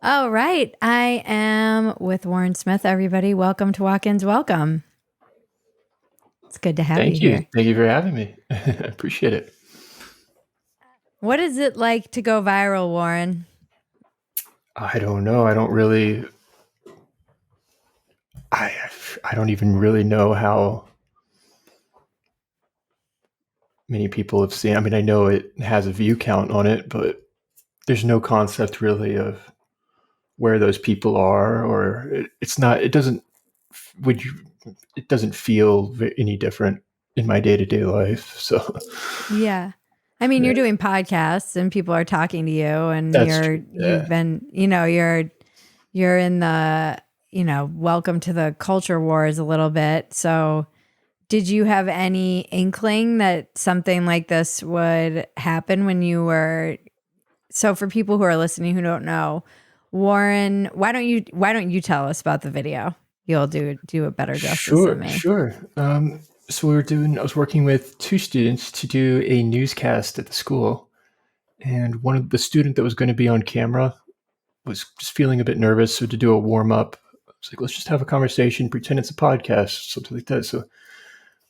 All right. I am with Warren Smith, everybody. Welcome to Walk-Ins. Welcome. It's good to have you Thank you. here. Thank you for having me. I appreciate it. What is it like to go viral, Warren? I don't know. I don't really. I I don't even really know how many people have seen. I mean, I know it has a view count on it, but there's no concept really of where those people are, or it's not. It doesn't. Would you? It doesn't feel any different in my day to day life. So Yeah. I mean, you're doing podcasts and people are talking to you and that's true. you've Yeah. been, you're in the, welcome to the culture wars a little bit. So, did you have any inkling that something like this would happen when you were so for people who are listening who don't know, Warren, why don't you tell us about the video? You'll do a better justice than Sure, me. sure. So I was working with two students to do a newscast at the school, and one of the student that was going to be on camera was just feeling a bit nervous. So to do a warm up, I was like, let's just have a conversation, pretend it's a podcast, something like that. So let's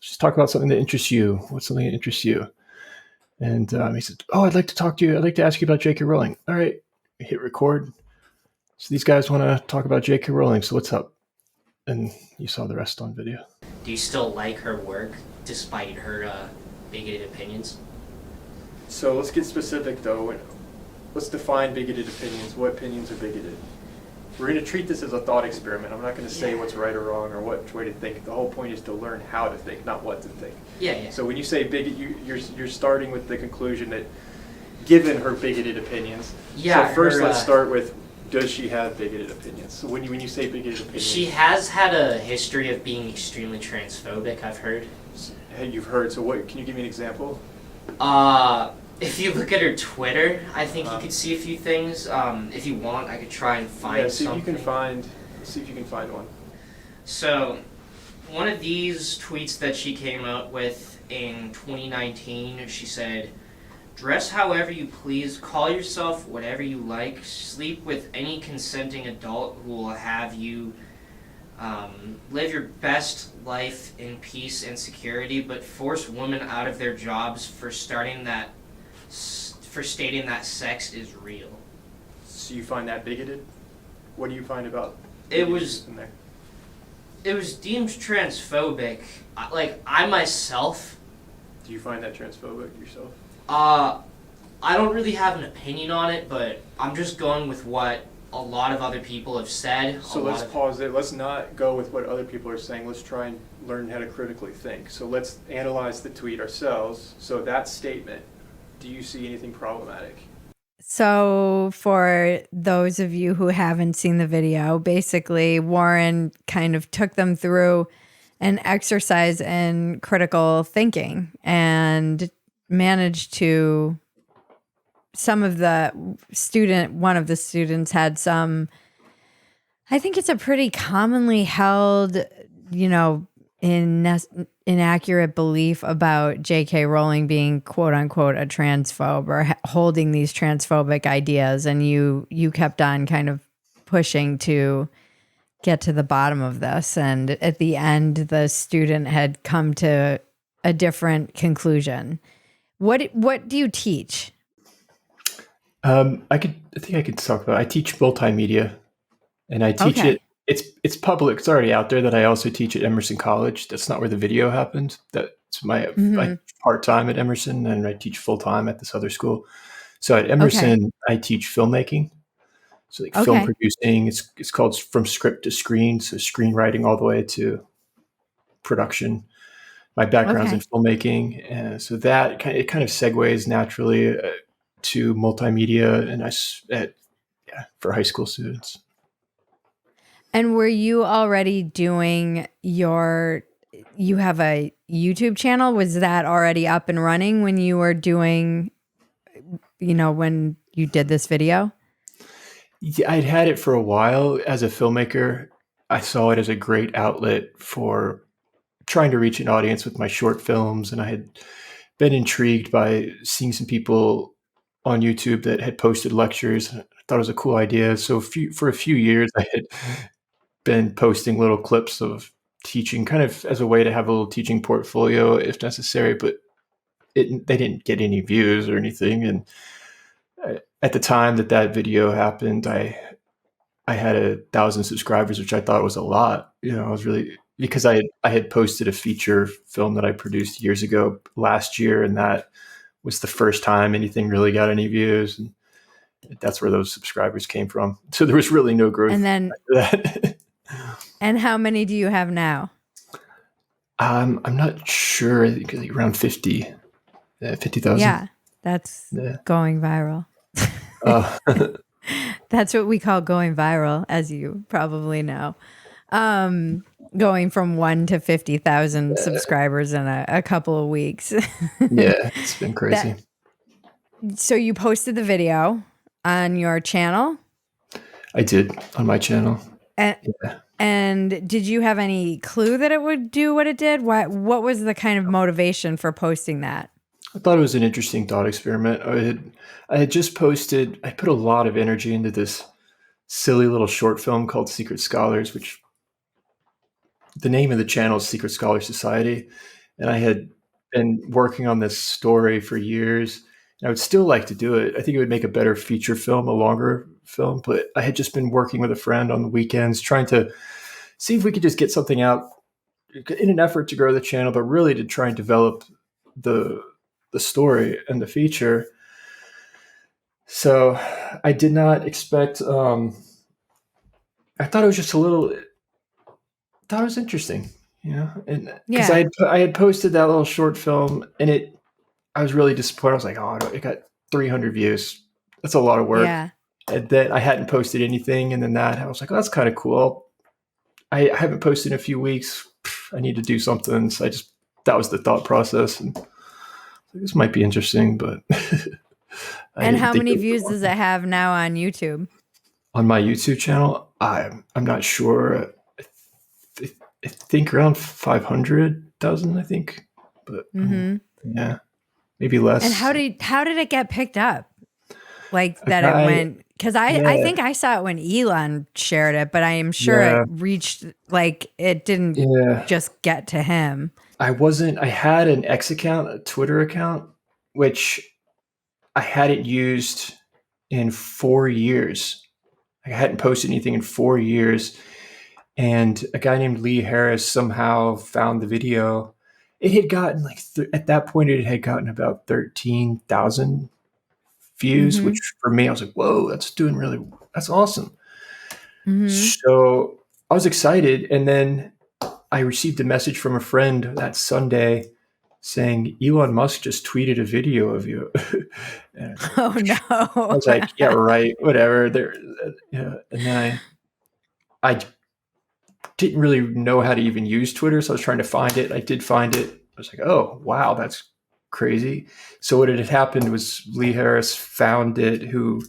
just talk about something that interests you. What's something that interests you? And he said, "Oh, I'd like to talk to you. I'd like to ask you about JK Rowling." All right, hit record. So these guys want to talk about JK Rowling. So what's up? And you saw the rest on video. Do you still like her work despite her bigoted opinions? So let's get specific, though. Let's define bigoted opinions. What opinions are bigoted? We're going to treat this as a thought experiment. I'm not going to say what's right or wrong or what way to think. The whole point is to learn how to think, not what to think. Yeah. So when you say bigot, you're starting with the conclusion that given her bigoted opinions. Yeah, So first, her, let's start with, does she have bigoted opinions? So when you say bigoted opinions, She has had a history of being extremely transphobic, I've heard. hey, you've heard. So what? Can you give me an example? If you look at her Twitter, I think you could see a few things. If you want, I could try and find See something. if you can find. See if you can find one. So, one of these tweets that she came out with in 2019, she said, "Dress however you please, call yourself whatever you like, sleep with any consenting adult who will have you live your best life in peace and security, but force women out of their jobs for stating that sex is real." So you find that bigoted? What do you find about It was in there? it was deemed transphobic. I myself, Do you find that transphobic yourself? I don't really have an opinion on it, but I'm just going with what a lot of other people have said. So let's pause there. Let's not go with what other people are saying. Let's try and learn how to critically think. So let's analyze the tweet ourselves. So that statement, do you see anything problematic? So, for those of you who haven't seen the video, basically, Warren kind of took them through an exercise in critical thinking and managed to. One of the students had some, I think it's a pretty commonly held, inaccurate belief about JK Rowling being quote unquote a transphobe or holding these transphobic ideas. And you kept on kind of pushing to get to the bottom of this. And at the end, the student had come to a different conclusion. What do you teach? I think I could talk about. I teach multimedia, and I teach Okay. it. It's public. It's already out there that I also teach at Emerson College. That's not where the video happened. That's I Hmm. part time at Emerson, and I teach full time at this other school. So at Okay. Emerson, I teach filmmaking. So like film Okay. producing. It's called from script to screen. So screenwriting all the way to production. My background's in Okay. filmmaking, and so it kind of segues naturally to multimedia, and for high school students. And were you already doing you have a YouTube channel? Was that already up and running when you were doing, when you did this video? Yeah, I'd had it for a while as a filmmaker. I saw it as a great outlet for trying to reach an audience with my short films, and I had been intrigued by seeing some people on YouTube that had posted lectures. I thought it was a cool idea. So for a few years, I had been posting little clips of teaching, kind of as a way to have a little teaching portfolio if necessary, but they didn't get any views or anything. And at the time that video happened, I had 1,000 subscribers, which I thought was a lot. I was really, because I had posted a feature film that I produced years ago last year, and that was the first time anything really got any views, and that's where those subscribers came from. So there was really no growth. And then after that. and how many do you have now? I'm not sure. I think like around 50,000. Yeah, that's going viral. That's what we call going viral, as you probably know. Going from 1 to 50,000 subscribers in a couple of weeks. Yeah, it's been crazy. So you posted the video on your channel? I did, on my channel. And did you have any clue that it would do what it did? What was the kind of motivation for posting that? I thought it was an interesting thought experiment. I had just posted, I put a lot of energy into this silly little short film called Secret Scholars, which the name of the channel is Secret Scholar Society. And I had been working on this story for years. And I would still like to do it. I think it would make a better feature film, a longer film. But I had just been working with a friend on the weekends, trying to see if we could just get something out in an effort to grow the channel, but really to try and develop the story and the feature. So I did not expect, I thought it was just thought it was interesting, and because I had posted that little short film, and I was really disappointed. I was like, oh, it got 300 views. That's a lot of work. Yeah. And then I hadn't posted anything. And then I was like, oh, that's kind of cool. I haven't posted in a few weeks. I need to do something. So that was the thought process. And this might be interesting, but. And how many views does it have now on YouTube? On my YouTube channel, I'm not sure. I think around 500,000, I think. But yeah, maybe less. And how did it get picked up? Like that it went, because I think I saw it when Elon shared it, but I am sure it reached, like it didn't just get to him. I had an X account, a Twitter account, which I hadn't used in 4 years. I hadn't posted anything in 4 years. And a guy named Lee Harris somehow found the video. It had gotten at that point, it had gotten about 13,000 views, which for me, I was like, whoa, that's awesome. So I was excited. And then I received a message from a friend that Sunday saying, Elon Musk just tweeted a video of you. Oh, no. I was like, yeah, right, whatever. And then I didn't really know how to even use Twitter, so I was trying to find it. I did find it. I was like, oh, wow, that's crazy. So what had happened was Lee Harris found it, who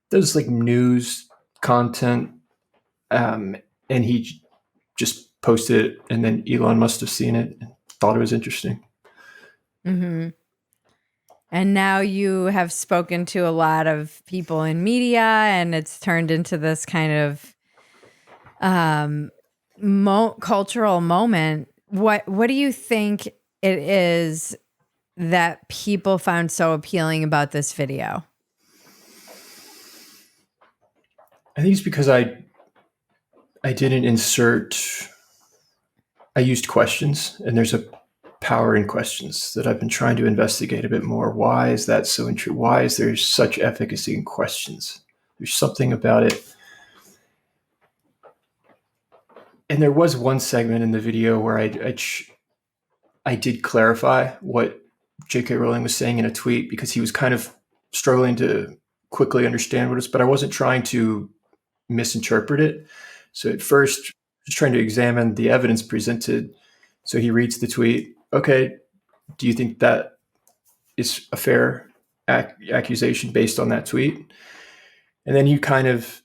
does like news content, and he just posted it, and then Elon must have seen it and thought it was interesting. And now you have spoken to a lot of people in media, and it's turned into this kind of cultural moment. What do you think it is that people found so appealing about this video? I think it's because I didn't insert. I used questions, and there's a power in questions that I've been trying to investigate a bit more. Why is that so interesting? Why is there such efficacy in questions? There's something about it. And there was one segment in the video where I did clarify what JK Rowling was saying in a tweet, because he was kind of struggling to quickly understand what it was, but I wasn't trying to misinterpret it. So at first, just trying to examine the evidence presented. So he reads the tweet. Okay, do you think that is a fair accusation based on that tweet? And then he kind of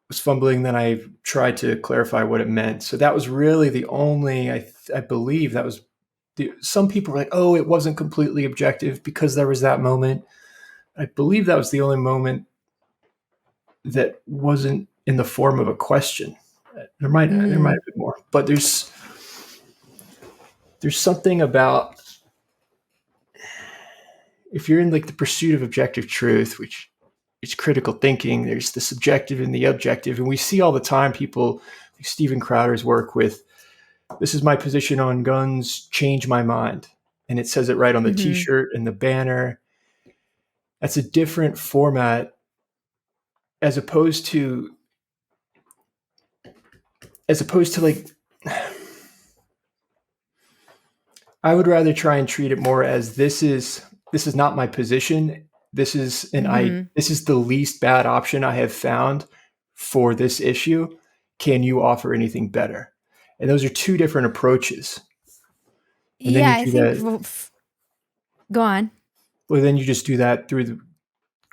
was fumbling. Then I tried to clarify what it meant. So that was really the only, I believe that was, some people were like, oh, it wasn't completely objective because there was that moment. I believe that was the only moment that wasn't in the form of a question. There might have been more, but there's something about, if you're in like the pursuit of objective truth, which is critical thinking, there's the subjective and the objective. And we see all the time people like Steven Crowder's work with, this is my position on guns, change my mind. And it says it right on the t-shirt and the banner. That's a different format as opposed to like, I would rather try and treat it more as this is not my position. This is this is the least bad option I have found for this issue. Can you offer anything better? And those are two different approaches. And yeah, I think. Go on. Well, then you just do that through the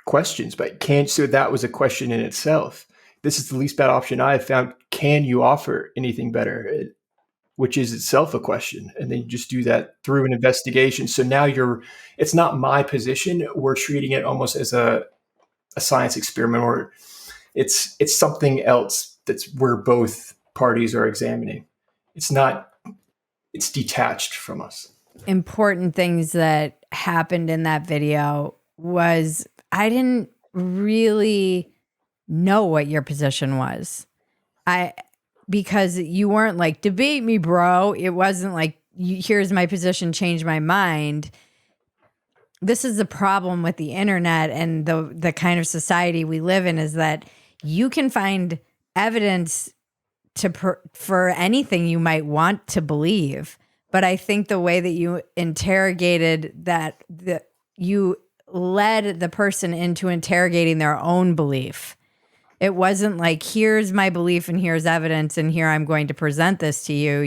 questions, but so that was a question in itself. This is the least bad option I have found. Can you offer anything better? Which is itself a question. And then you just do that through an investigation. So now it's not my position. We're treating it almost as a science experiment, or it's something else that's where both parties are examining. It's detached from us. Important things that happened in that video was I didn't really know what your position was. Because you weren't like, debate me, bro. It wasn't like, here's my position, change my mind. This is the problem with the internet and the kind of society we live in, is that you can find evidence for anything you might want to believe. But I think the way that you interrogated that, you led the person into interrogating their own belief. It wasn't like, here's my belief and here's evidence and here I'm going to present this to you.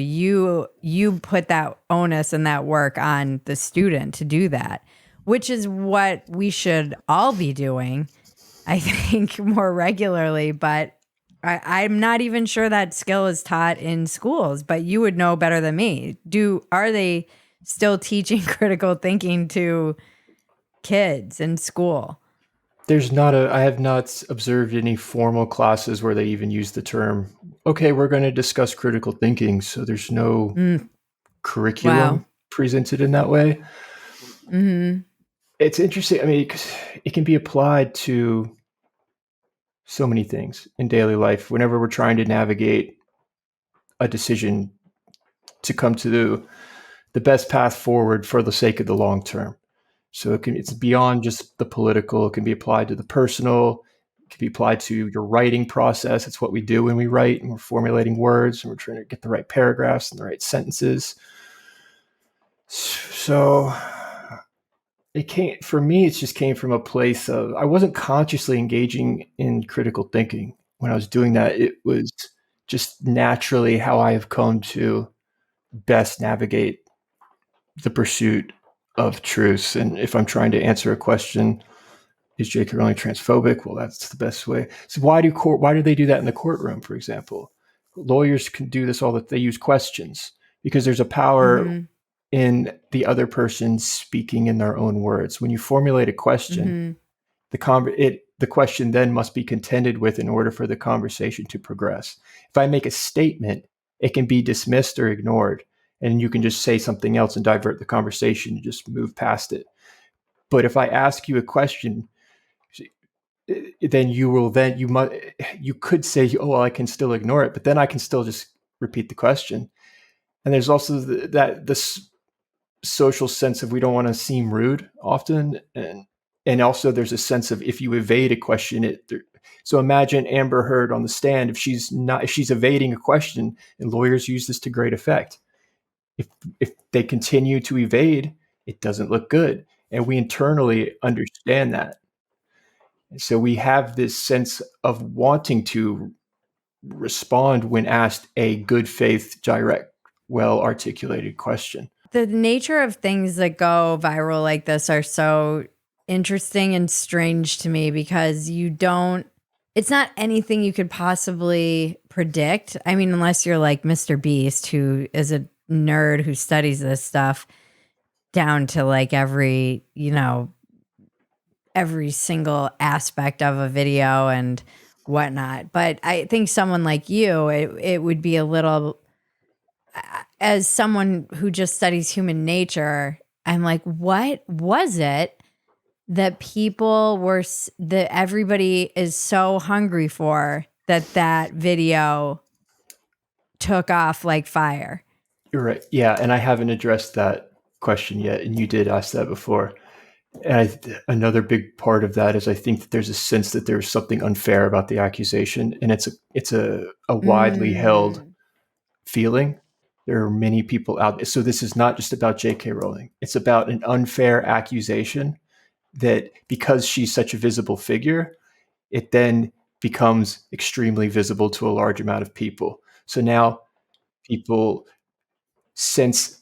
You put that onus and that work on the student to do that, which is what we should all be doing, I think, more regularly. But I'm not even sure that skill is taught in schools, but you would know better than me. Are they still teaching critical thinking to kids in school? I have not observed any formal classes where they even use the term, okay, we're going to discuss critical thinking. So there's no curriculum presented in that way. It's interesting. I mean, 'cause it can be applied to so many things in daily life. Whenever we're trying to navigate a decision to come to the best path forward for the sake of the long term. So it's beyond just the political. It can be applied to the personal. It can be applied to your writing process. It's what we do when we write, and we're formulating words, and we're trying to get the right paragraphs and the right sentences. So for me, it just came from a place of, I wasn't consciously engaging in critical thinking when I was doing that. It was just naturally how I have come to best navigate the pursuit of truth. And if I'm trying to answer a question, is JK Rowling transphobic? Well, that's the best way. So why do they do that in the courtroom, for example? Lawyers can do this they use questions because there's a power in the other person speaking in their own words. When you formulate a question, the question then must be contended with in order for the conversation to progress. If I make a statement, it can be dismissed or ignored, and you can just say something else and divert the conversation and just move past it. But if I ask you a question, then you could say, oh, well, I can still ignore it, but then I can still just repeat the question. And there's also this social sense of, we don't want to seem rude often, and also there's a sense of, if you evade a question, so imagine Amber Heard on the stand. If she's evading a question, and lawyers use this to great effect. If they continue to evade, it doesn't look good, and we internally understand that. And so we have this sense of wanting to respond when asked a good faith, direct, well articulated question. The nature of things that go viral like this are so interesting and strange to me, because it's not anything you could possibly predict. I mean, unless you're like Mr. Beast, who is a nerd who studies this stuff down to like every single aspect of a video and whatnot. But I think someone like you, it would be a little, as someone who just studies human nature, I'm like, what was it that people were, that everybody is so hungry for, that video took off like fire? You're right. Yeah, and I haven't addressed that question yet, and you did ask that before. And another big part of that is I think that there's a sense that there's something unfair about the accusation, and it's a widely held feeling. There are many people out there. So this is not just about JK Rowling. It's about an unfair accusation that because she's such a visible figure, it then becomes extremely visible to a large amount of people. So now people sense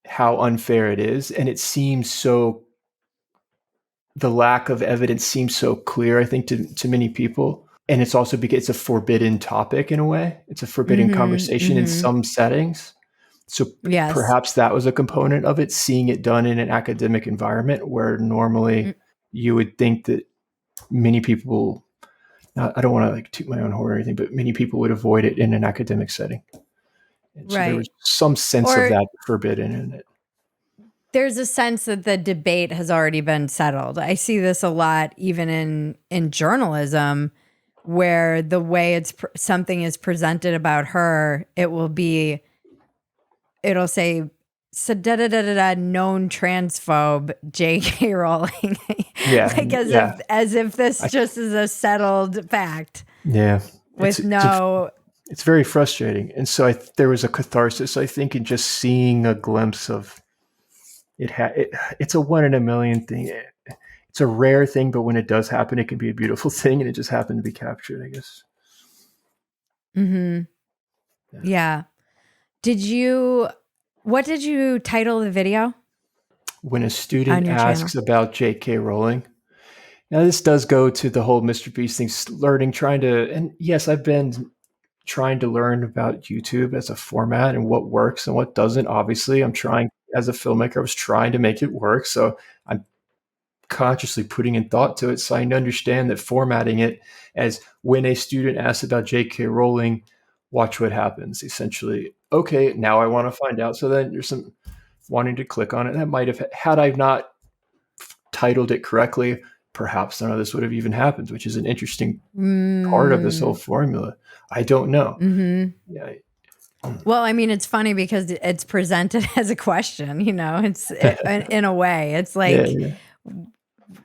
how unfair it is, and it seems so, the lack of evidence seems so clear, I think, to many people. And it's also because it's a forbidden topic in a way. It's a forbidden conversation in some settings. So perhaps that was a component of it, seeing it done in an academic environment where normally you would think that many people, I don't want to like toot my own horn or anything, but many people would avoid it in an academic setting. And so there was some sense of that forbidden in it. There's a sense that the debate has already been settled. I see this a lot even in journalism, where the way something is presented about her, it'll say, so known transphobe JK Rowling. Yeah. Like as if this just is a settled fact. Yeah. With it's very frustrating. And so there was a catharsis, I think, in just seeing a glimpse of it. It's a 1 in a million thing. It's a rare thing, but when it does happen, it can be a beautiful thing, and it just happened to be captured, I guess. Yeah. What did you title the video? When a student asks about JK Rowling. Now, this does go to the whole Mr. Beast thing, and yes, I've been trying to learn about YouTube as a format and what works and what doesn't. Obviously, I'm trying, as a filmmaker, I was trying to make it work. So I'm consciously putting in thought to it, so I understand that formatting it as when a student asks about JK Rowling, watch what happens. Essentially, okay, now I want to find out. So then there's some wanting to click on it. That might have, had I not titled it correctly, perhaps none of this would have even happened, which is an interesting part of this whole formula. I don't know. Yeah. Well, I mean, it's funny because it's presented as a question, it's in a way, it's like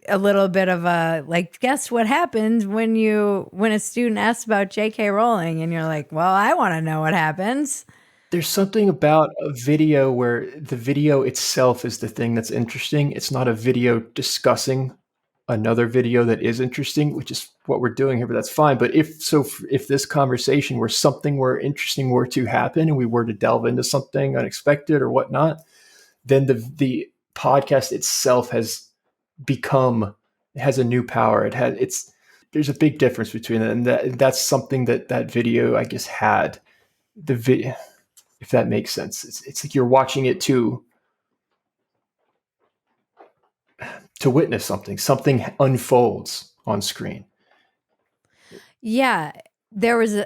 a little bit of a, like, guess what happens when a student asks about JK Rowling, and you're like, well, I want to know what happens. There's something about a video where the video itself is the thing that's interesting. It's not a video discussing another video that is interesting, which is what we're doing here, but that's fine. But if this conversation where something were interesting were to happen and we were to delve into something unexpected or whatnot, then the podcast itself has a new power. There's a big difference between it, and that's something that video, I guess, had. The video, if that makes sense, it's like you're watching it to witness something unfolds on screen. Yeah, there was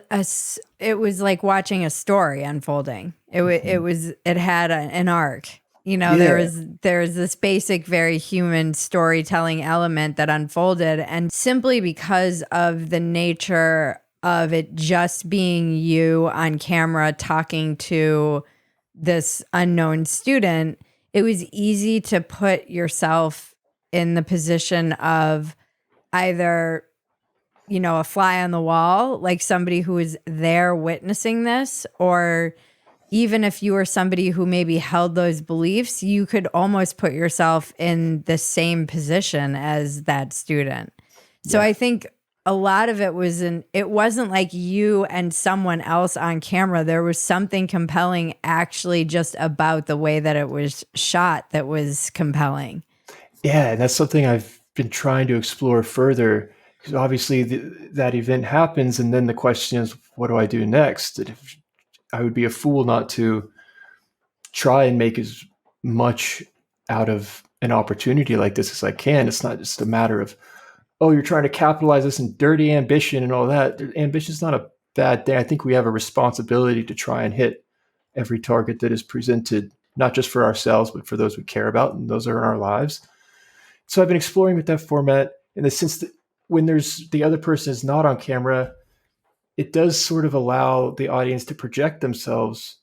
it was like watching a story unfolding. It had an arc. There was this basic, very human storytelling element that unfolded, and simply because of the nature of it just being you on camera talking to this unknown student, it was easy to put yourself in the position of either, a fly on the wall, like somebody who is there witnessing this, or even if you were somebody who maybe held those beliefs, you could almost put yourself in the same position as that student. So I think a lot of it wasn't like you and someone else on camera. There was something compelling actually just about the way that it was shot that was compelling. Yeah, and that's something I've been trying to explore further, because obviously that event happens, and then the question is, what do I do next? I would be a fool not to try and make as much out of an opportunity like this as I can. It's not just a matter of oh, you're trying to capitalize this in dirty ambition and all that. Ambition is not a bad thing. I think we have a responsibility to try and hit every target that is presented, not just for ourselves, but for those we care about, and those are in our lives. So I've been exploring with that format in the sense that when there's the other person is not on camera, it does sort of allow the audience to project themselves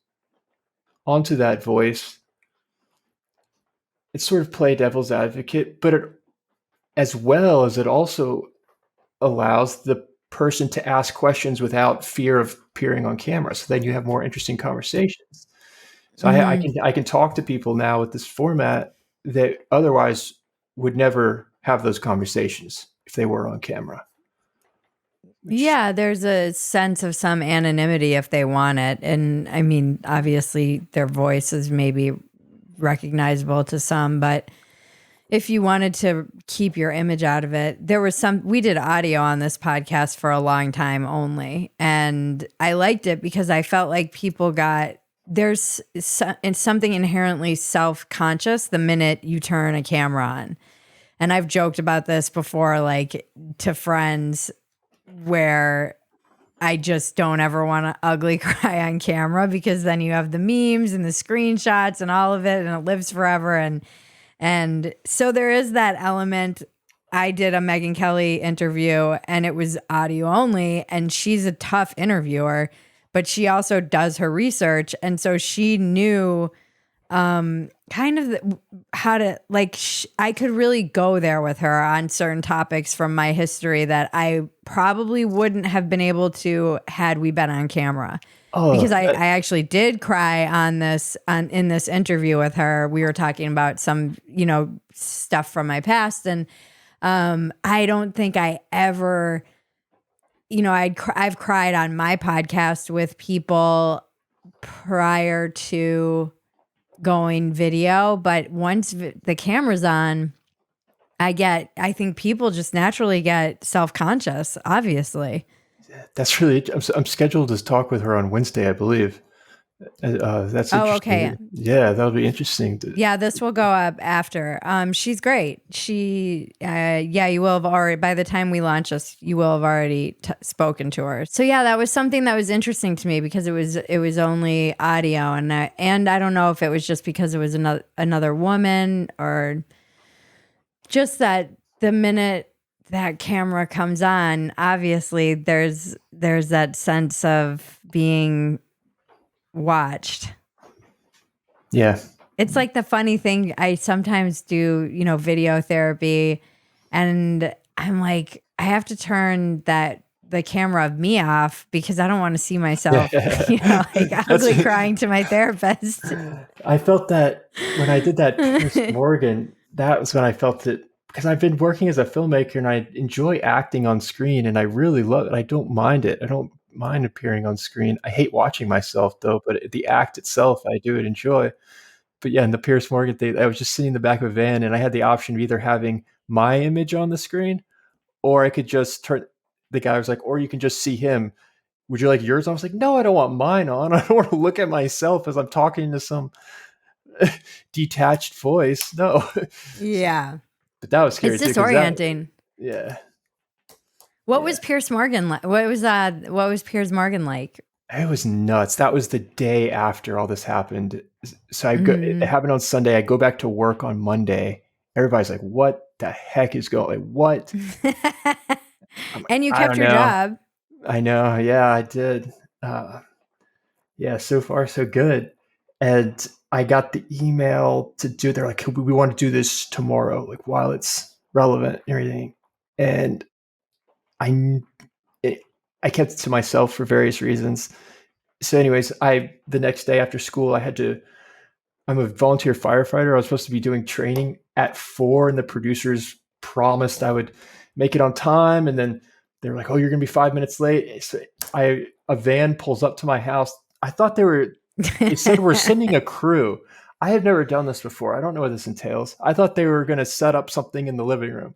onto that voice. It's sort of play devil's advocate, but as well as it also allows the person to ask questions without fear of appearing on camera. So then you have more interesting conversations. So I can talk to people now with this format that otherwise would never have those conversations if they were on camera. Yeah, there's a sense of some anonymity if they want it. And I mean, obviously their voice is maybe recognizable to some, but if you wanted to keep your image out of it, we did audio on this podcast for a long time only. And I liked it because I felt like there's something inherently self-conscious the minute you turn a camera on. And I've joked about this before, like to friends, where I just don't ever want to ugly cry on camera, because then you have the memes and the screenshots and all of it, and it lives forever. And so there is that element. I did a Megyn Kelly interview and it was audio only, and she's a tough interviewer, but she also does her research. And so she knew kind of how to, like, I could really go there with her on certain topics from my history that I probably wouldn't have been able to had we been on camera. Because I actually did cry in this interview with her. We were talking about some, stuff from my past. And I don't think I ever, I've cried on my podcast with people prior to going video, but once the camera's on, I think people just naturally get self-conscious, obviously. That's really, I'm scheduled to talk with her on Wednesday, I believe. That's interesting. Okay. Yeah, that'll be interesting. Yeah, this will go up after. She's great. You will have already, by the time we launch this, you will have already spoken to her. So yeah, that was something that was interesting to me because it was only audio, and I don't know if it was just because it was another woman, or just that the minute that camera comes on, obviously there's that sense of being watched. Yeah. It's like the funny thing, I sometimes do, video therapy, and I'm like, I have to turn the camera of me off because I don't want to see myself, ugly crying to my therapist. I felt that when I did that Piers Morgan, that was when I felt it, because I've been working as a filmmaker and I enjoy acting on screen and I really love it. I don't mind it. I don't mind appearing on screen. I hate watching myself though, but the act itself, I do enjoy. But yeah, in the Piers Morgan thing, I was just sitting in the back of a van and I had the option of either having my image on the screen, or I could just turn, the guy was like, or you can just see him. Would you like yours on? I was like, no, I don't want mine on. I don't want to look at myself as I'm talking to some detached voice. No. Yeah. But that was scary. It's disorienting. Yeah. What was Piers Morgan like? What was Piers Morgan like? It was nuts. That was the day after all this happened. So it happened on Sunday. I go back to work on Monday. Everybody's like, what the heck is going on? What? And you kept your job. I know. Yeah, I did. Yeah, so far so good. And I got the email to do, they're like, we want to do this tomorrow, like while it's relevant and everything. And I kept it to myself for various reasons. So anyways, the next day after school, I'm a volunteer firefighter. I was supposed to be doing training at 4:00, and the producers promised I would make it on time. And then they were like, oh, you're going to be 5 minutes late. So a van pulls up to my house. I thought they said we're sending a crew. I have never done this before. I don't know what this entails. I thought they were going to set up something in the living room.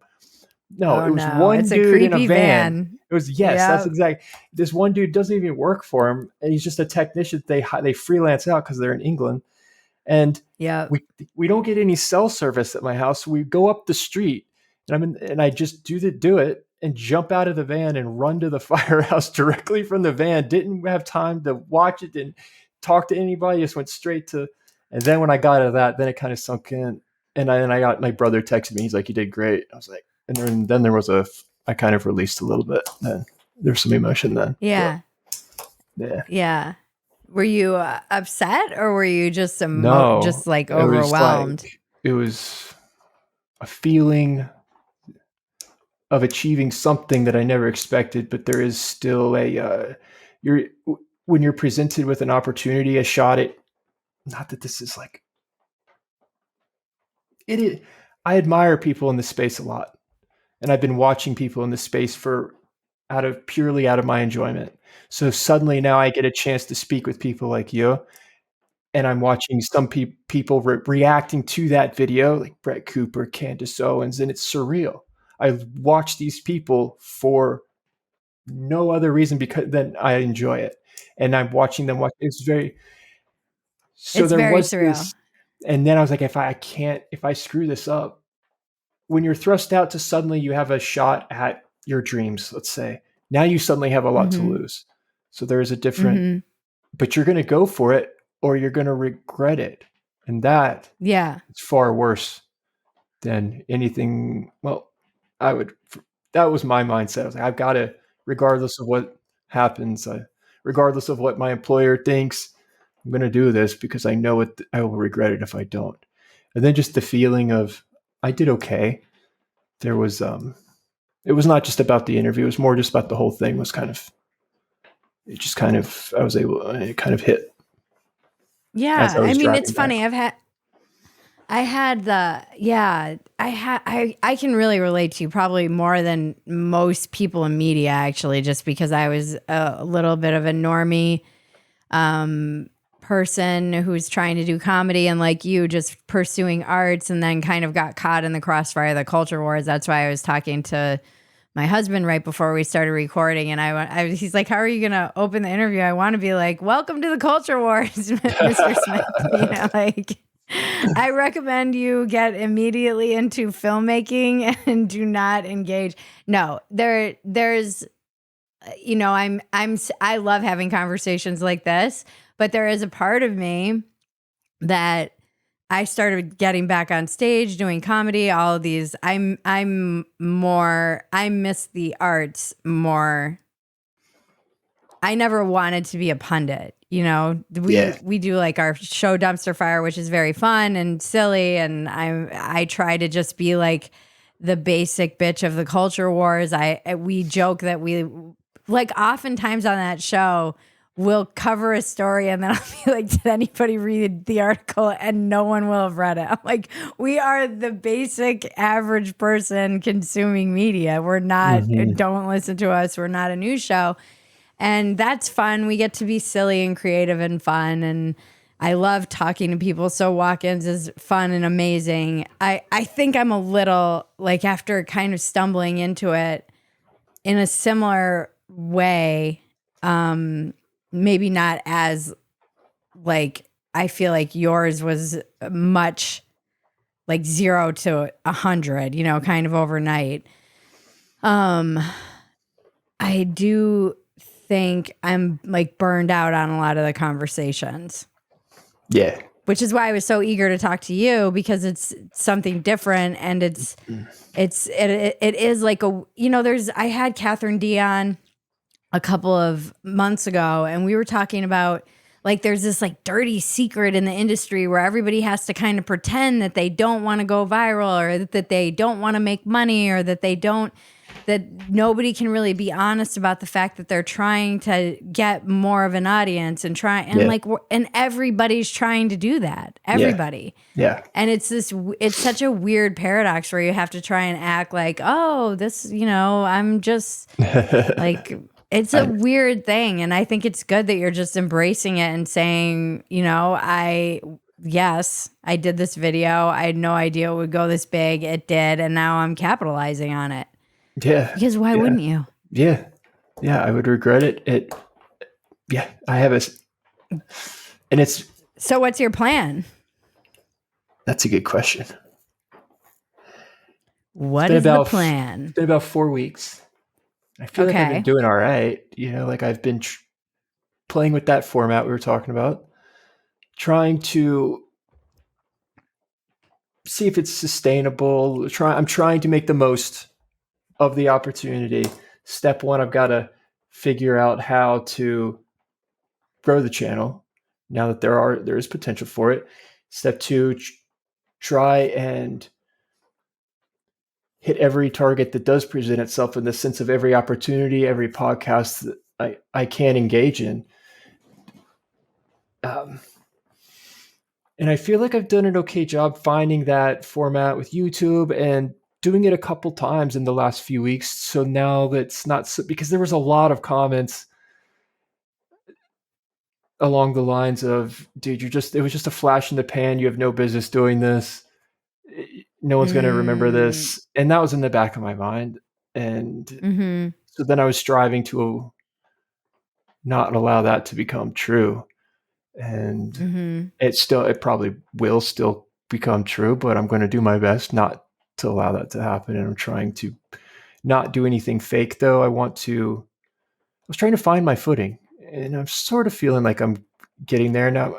No, it was one dude in a van. It was, yes, yep. That's exactly. This one dude doesn't even work for him, and he's just a technician. They freelance out because they're in England, and yeah, we don't get any cell service at my house. So we go up the street, and I just do it and jump out of the van and run to the firehouse directly from the van. Didn't have time to watch it, didn't talk to anybody, just went straight to. And then when I got out of that, then it kind of sunk in. And I got my brother texted me. He's like, "You did great." I was like, and then there was I kind of released a little bit. Then there's some emotion then. Yeah. But, yeah. Were you upset, or were you just no, just like overwhelmed? It was a feeling of achieving something that I never expected, but there is still when you're presented with an opportunity, a shot at, not that this is like, it is, I admire people in this space a lot. And I've been watching people in this space purely out of my enjoyment. So suddenly now I get a chance to speak with people like you, and I'm watching some people reacting to that video, like Brett Cooper, Candace Owens, and it's surreal. I watch these people for no other reason because then I enjoy it, and I'm watching them watch. It's very. So it's there very was surreal. this, and then I was like, if I screw this up, when you're thrust out to suddenly you have a shot at your dreams, let's say, now you suddenly have a lot to lose. So there is a different, but you're going to go for it or you're going to regret it. And that is far worse than anything. Well, that was my mindset. I was like, I've got to, regardless of what happens, regardless of what my employer thinks, I'm going to do this because I know I will regret it if I don't. And then just the feeling of, I did okay. There was, it was not just about the interview. It was more just about the whole thing was kind of, it kind of hit. Yeah. I mean, it's funny. I can really relate to you probably more than most people in media, actually, just because I was a little bit of a normie, person who's trying to do comedy, and like you, just pursuing arts, and then kind of got caught in the crossfire of the culture wars. That's why I was talking to my husband right before we started recording, and he's like, "How are you gonna open the interview?" I want to be like, "Welcome to the culture wars, Mr. Smith." Like, I recommend you get immediately into filmmaking and do not engage. No, there's, I love having conversations like this. But there is a part of me that I started getting back on stage, doing comedy, all of these. I miss the arts more. I never wanted to be a pundit. We do like our show Dumpster Fire, which is very fun and silly. And I try to just be like the basic bitch of the culture wars. We joke that oftentimes on that show, we'll cover a story and then I'll be like, did anybody read the article? And no one will have read it. I'm like, we are the basic average person consuming media. We're not, don't listen to us. We're not a news show. And that's fun. We get to be silly and creative and fun. And I love talking to people. So walk-ins is fun and amazing. I think I'm a little, like, after kind of stumbling into it in a similar way, maybe not as, like, I feel like yours was much like 0 to 100, kind of overnight. I do think I'm like burned out on a lot of the conversations. Yeah. Which is why I was so eager to talk to you, because it's something different, and it is like I had Catherine Dion a couple of months ago, and we were talking about, like, there's this like dirty secret in the industry where everybody has to kind of pretend that they don't want to go viral, or that they don't want to make money, or that nobody can really be honest about the fact that they're trying to get more of an audience and everybody's trying to do that. Everybody. Yeah. And it's such a weird paradox where you have to try and act like, oh, this, I'm just like, it's a weird thing. And I think it's good that you're just embracing it and saying, yes, I did this video. I had no idea it would go this big. It did. And now I'm capitalizing on it. Yeah. Because why wouldn't you? Yeah. Yeah. I would regret it. I have and it's. So what's your plan? That's a good question. What is the plan? It's been about 4 weeks. I feel like I've been Okay. doing all right. Like I've been playing with that format we were talking about, trying to see if it's sustainable. I'm trying to make the most of the opportunity. Step one, I've got to figure out how to grow the channel now that there is potential for it. Step two, try and hit every target that does present itself in the sense of every opportunity, every podcast that I can engage in. And I feel like I've done an okay job finding that format with YouTube and doing it a couple times in the last few weeks. So now that's not so, because there was a lot of comments along the lines of, dude, it was just a flash in the pan. You have no business doing this. No one's going to remember this. And that was in the back of my mind. And so then I was striving to not allow that to become true. And it probably will still become true, but I'm going to do my best not to allow that to happen. And I'm trying to not do anything fake, though. I was trying to find my footing, and I'm sort of feeling like I'm getting there now.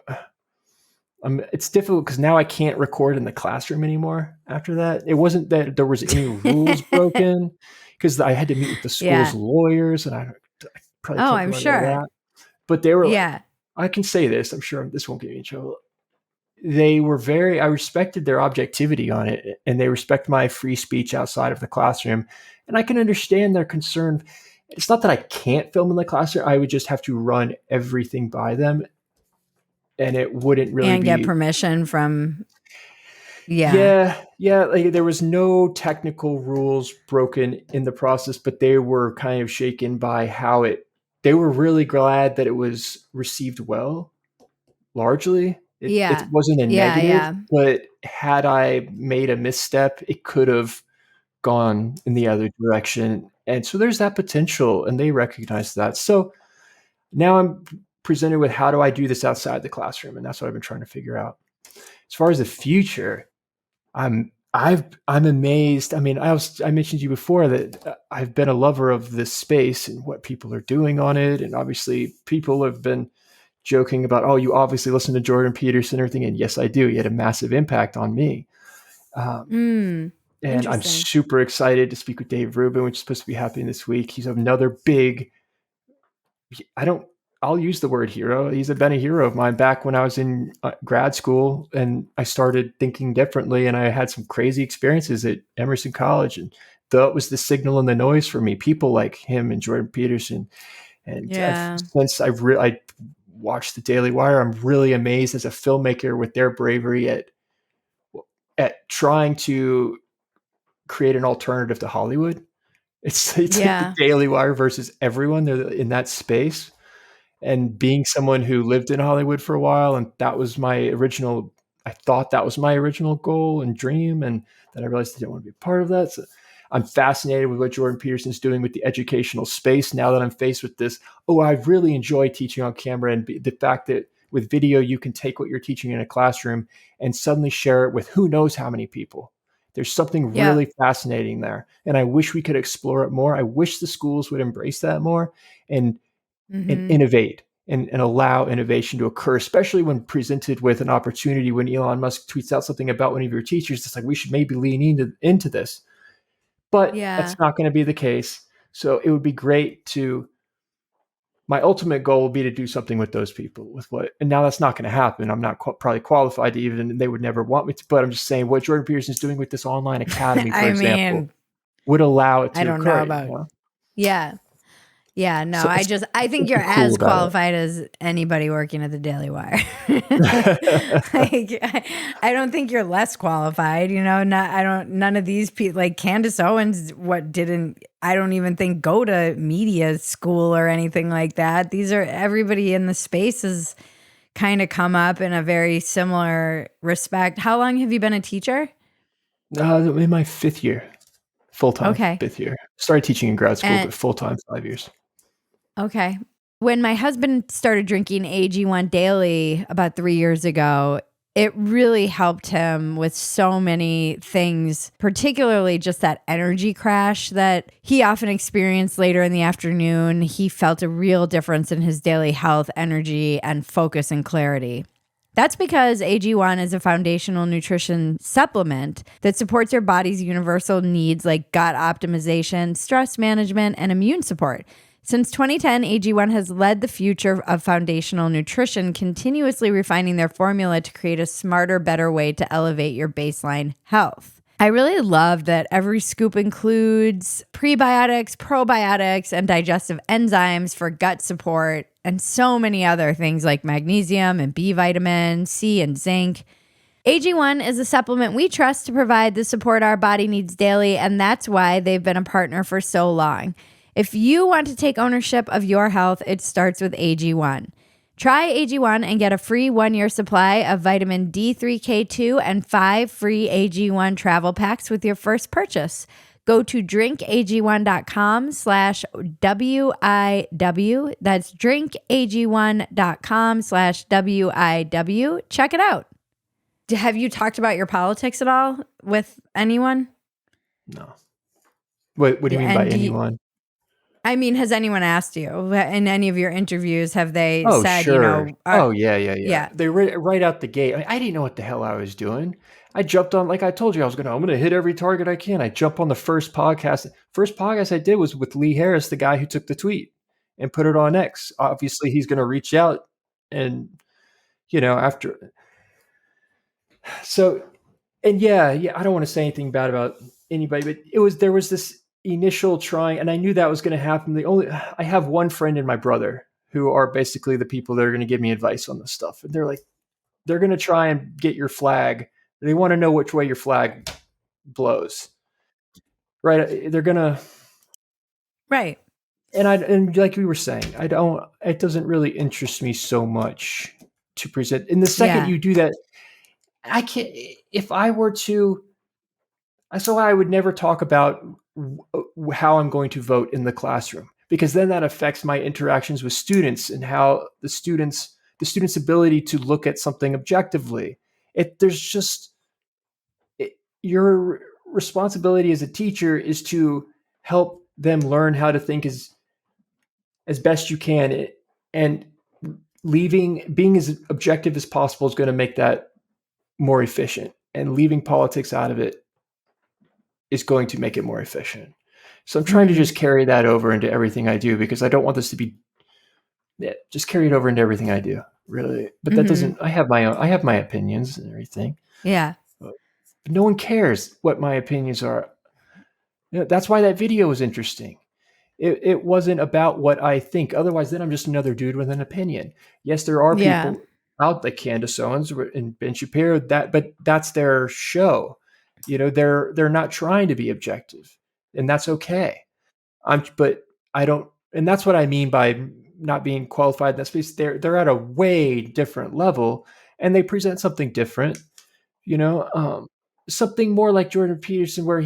It's difficult because now I can't record in the classroom anymore after that. It wasn't that there was any rules broken, because I had to meet with the school's lawyers, and I probably can't I'm go into sure. that. But they were like, I can say this, I'm sure this won't get me in trouble. I respected their objectivity on it, and they respect my free speech outside of the classroom. And I can understand their concern. It's not that I can't film in the classroom. I would just have to run everything by them, and it wouldn't really get permission from. Yeah. Like there was no technical rules broken in the process, but they were kind of shaken by they were really glad that it was received well. Largely, it wasn't a negative, but had I made a misstep, it could have gone in the other direction. And so there's that potential, and they recognize that. So now I'm presented with, how do I do this outside the classroom? And that's what I've been trying to figure out. As far as the future, I'm amazed. I mean, I mentioned to you before that I've been a lover of this space and what people are doing on it. And obviously people have been joking about, oh, you obviously listen to Jordan Peterson and everything. And yes, I do. He had a massive impact on me. And I'm super excited to speak with Dave Rubin, which is supposed to be happening this week. He's another big, I'll use the word hero. He's been a hero of mine back when I was in grad school, and I started thinking differently, and I had some crazy experiences at Emerson College, and that was the signal and the noise for me. People like him and Jordan Peterson. And since I watched The Daily Wire, I'm really amazed as a filmmaker with their bravery at trying to create an alternative to Hollywood. It's like The Daily Wire versus everyone. They're in that space. And being someone who lived in Hollywood for a while, and I thought that was my original goal and dream, and then I realized I didn't want to be a part of that. So I'm fascinated with what Jordan Peterson's doing with the educational space now that I'm faced with this. Oh, I really enjoy teaching on camera, and the fact that with video, you can take what you're teaching in a classroom and suddenly share it with who knows how many people. There's something really fascinating there. And I wish we could explore it more. I wish the schools would embrace that more and innovate and allow innovation to occur, especially when presented with an opportunity. When Elon Musk tweets out something about one of your teachers, it's like, we should maybe lean into this. But that's not going to be the case. So it would be great my ultimate goal would be to do something with those people and now that's not going to happen. I'm not probably qualified to even, they would never want me to, but I'm just saying what Jordan Peterson is doing with this online academy, for example, would allow it to occur. I don't know about, Yeah, no, so I think you're as qualified as anybody working at the Daily Wire. I don't think you're less qualified, none of these people, like Candace Owens, I don't even think go to media school or anything like that. Everybody in the space has kind of come up in a very similar respect. How long have you been a teacher? In my 5th year, full-time. Okay. 5th year. Started teaching in grad school, but full-time 5 years. Okay. When my husband started drinking AG1 daily about 3 years ago, it really helped him with so many things, particularly just that energy crash that he often experienced later in the afternoon. He felt a real difference in his daily health, energy, and focus and clarity. That's because AG1 is a foundational nutrition supplement that supports your body's universal needs like gut optimization, stress management, and immune support. Since 2010, AG1 has led the future of foundational nutrition, continuously refining their formula to create a smarter, better way to elevate your baseline health. I really love that every scoop includes prebiotics, probiotics, and digestive enzymes for gut support, and so many other things like magnesium and B vitamin, C, and zinc. AG1 is a supplement we trust to provide the support our body needs daily, and that's why they've been a partner for so long. If you want to take ownership of your health, it starts with AG1. Try AG1 and get a free 1-year supply of vitamin D3K2 and 5 free AG1 travel packs with your first purchase. Go to drinkag1.com/WIW. That's drinkag1.com/WIW. Check it out. Have you talked about your politics at all with anyone? No. What do you mean by anyone? I mean, has anyone asked you in any of your interviews? Have they Oh, said, sure. Oh, yeah. yeah. They right out the gate. I didn't know what the hell I was doing. I jumped on, like I told you, I'm going to hit every target I can. I jumped on the first podcast. First podcast I did was with Lee Harris, the guy who took the tweet and put it on X. Obviously, he's going to reach out and, after. So, and yeah, I don't want to say anything bad about anybody, but there was this initial trying, and I knew that was going to happen. I have one friend and my brother who are basically the people that are going to give me advice on this stuff. And they're going to try and get your flag. They want to know which way your flag blows. Right. They're going to. Right. And like we were saying, it doesn't really interest me so much to present. And the second you do that, I can't, if I were to, so I would never talk about how I'm going to vote in the classroom, because then that affects my interactions with students and how the students' ability to look at something objectively. Your responsibility as a teacher is to help them learn how to think as best you can, and being as objective as possible is going to make that more efficient, and leaving politics out of it is going to make it more efficient. So I'm trying to just carry that over into everything I do, because I don't want this to be just carry it over into everything I do, really. But that doesn't, I have my opinions and everything. Yeah. But no one cares what my opinions are. That's why that video was interesting. It wasn't about what I think. Otherwise, then I'm just another dude with an opinion. Yes, there are people out like Candace Owens and Ben Shapiro, but that's their show. They're not trying to be objective, and that's okay. But I don't, and that's what I mean by not being qualified in that space. They're at a way different level, and they present something different. Something more like Jordan Peterson, where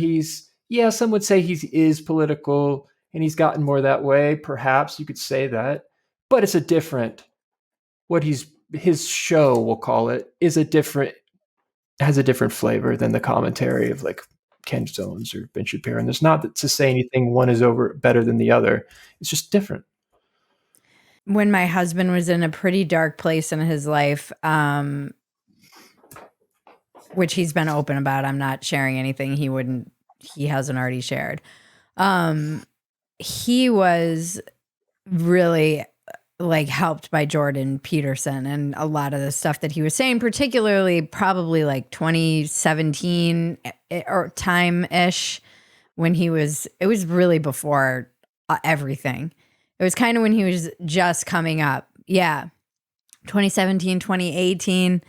some would say he is political, and he's gotten more that way. Perhaps you could say that, but it's a different. His show, we'll call it, has a different flavor than the commentary of like Ken Jones or Ben Shapiro. And there's not to say anything one is better than the other. It's just different. When my husband was in a pretty dark place in his life, which he's been open about, I'm not sharing anything he hasn't already shared. He was really helped by Jordan Peterson and a lot of the stuff that he was saying, particularly probably like 2017 or time-ish, when it was really before everything. It was kind of when he was just coming up. Yeah. 2017, 2018.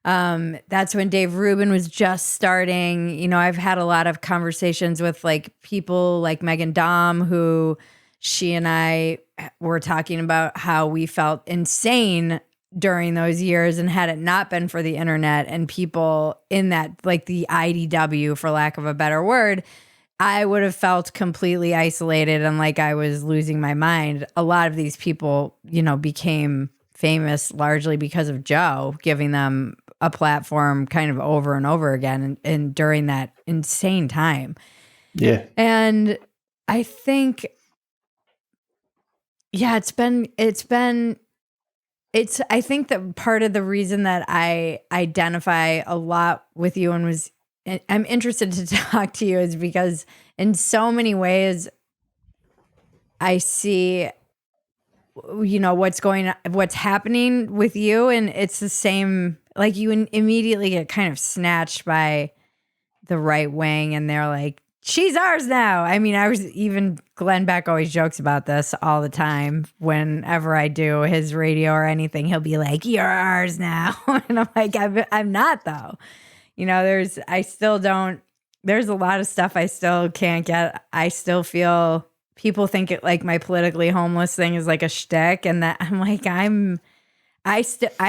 That's when Dave Rubin was just starting. I've had a lot of conversations with people like Megan Dahm, who she and I were talking about how we felt insane during those years, and had it not been for the internet and people in that, the IDW, for lack of a better word, I would have felt completely isolated and like I was losing my mind. A lot of these people, became famous largely because of Joe giving them a platform kind of over and over again and during that insane time. Yeah. And I think, I think that part of the reason that I identify a lot with you and I'm interested to talk to you is because in so many ways I see, what's happening with you, and it's the same, like you immediately get kind of snatched by the right wing and they're like, she's ours now. I mean, even Glenn Beck always jokes about this all the time. Whenever I do his radio or anything, he'll be like, you're ours now. And I'm like, I'm not though. There's a lot of stuff I still can't get. I still feel people think it like my politically homeless thing is like a shtick, and that I'm like, I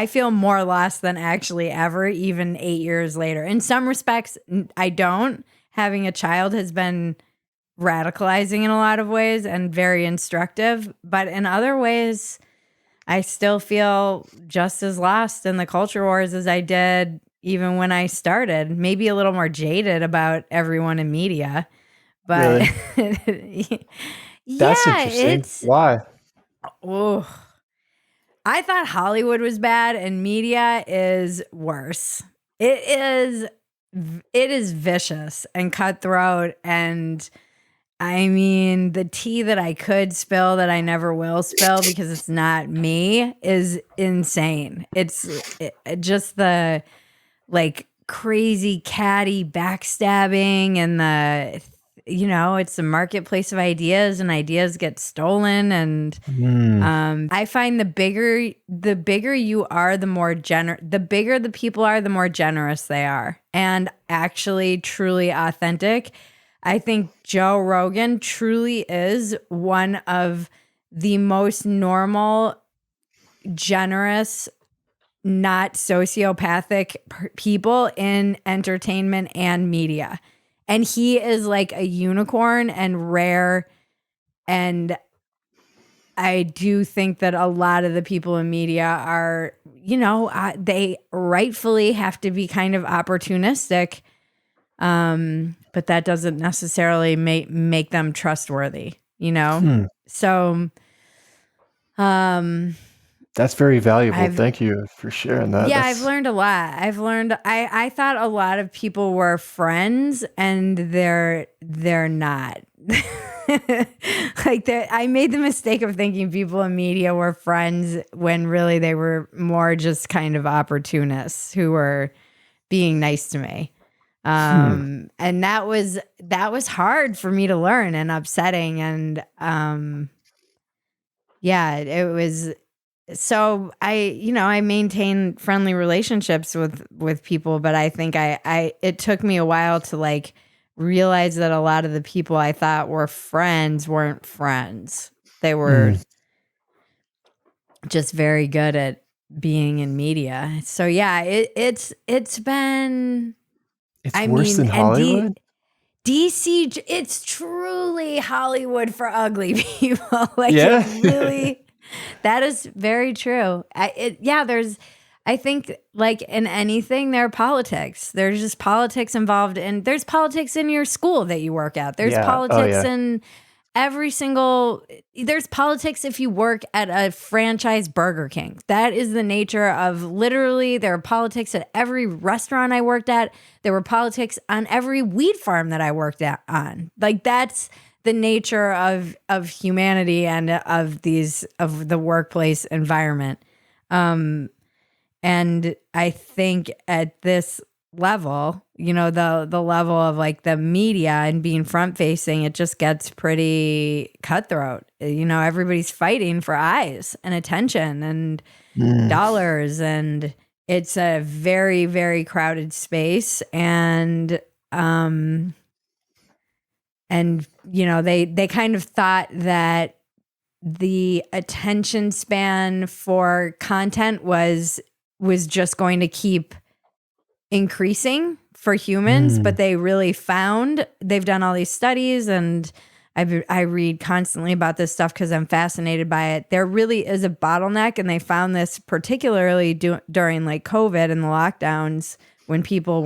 feel more lost than actually ever, even 8 years later. In some respects, I don't. Having a child has been radicalizing in a lot of ways and very instructive. But in other ways, I still feel just as lost in the culture wars as I did even when I started. Maybe a little more jaded about everyone in media. But really? That's interesting. Why? Oh. I thought Hollywood was bad and media is worse. It is vicious and cutthroat, and I mean, the tea that I could spill that I never will spill because it's not me is insane. It's just the like crazy catty backstabbing and it's the marketplace of ideas, and ideas get stolen. And I find the bigger you are, the bigger the people are, the more generous they are, and actually truly authentic. I think Joe Rogan truly is one of the most normal, generous, not sociopathic people in entertainment and media. And he is like a unicorn and rare. And I do think that a lot of the people in media are, they rightfully have to be kind of opportunistic. But that doesn't necessarily make them trustworthy, So, that's very valuable. Thank you for sharing that. Yeah, I've learned a lot. I thought a lot of people were friends, and they're not. I made the mistake of thinking people in media were friends when really they were more just kind of opportunists who were being nice to me. And that was hard for me to learn and upsetting. And it was. So I maintain friendly relationships with people, but I think it took me a while to like realize that a lot of the people I thought were friends weren't friends. They were just very good at being in media. So yeah, it's been. It's worse than Hollywood. DC, it's truly Hollywood for ugly people. It really. That is very true. I think like in anything, there are politics. There's just politics involved, and there's politics in your school that you work at. There's politics in there's politics if you work at a franchise Burger King. That is the nature of literally, there are politics at every restaurant I worked at. There were politics on every weed farm that I worked on. Like that's the nature of humanity and of the workplace environment. And I think at this level, the level of like the media and being front facing, it just gets pretty cutthroat. Everybody's fighting for eyes and attention and dollars, and it's a very, very crowded space. And they kind of thought that the attention span for content was just going to keep increasing for humans, but they really they've done all these studies, and I read constantly about this stuff because I'm fascinated by it. There really is a bottleneck, and they found this particularly during like COVID and the lockdowns when people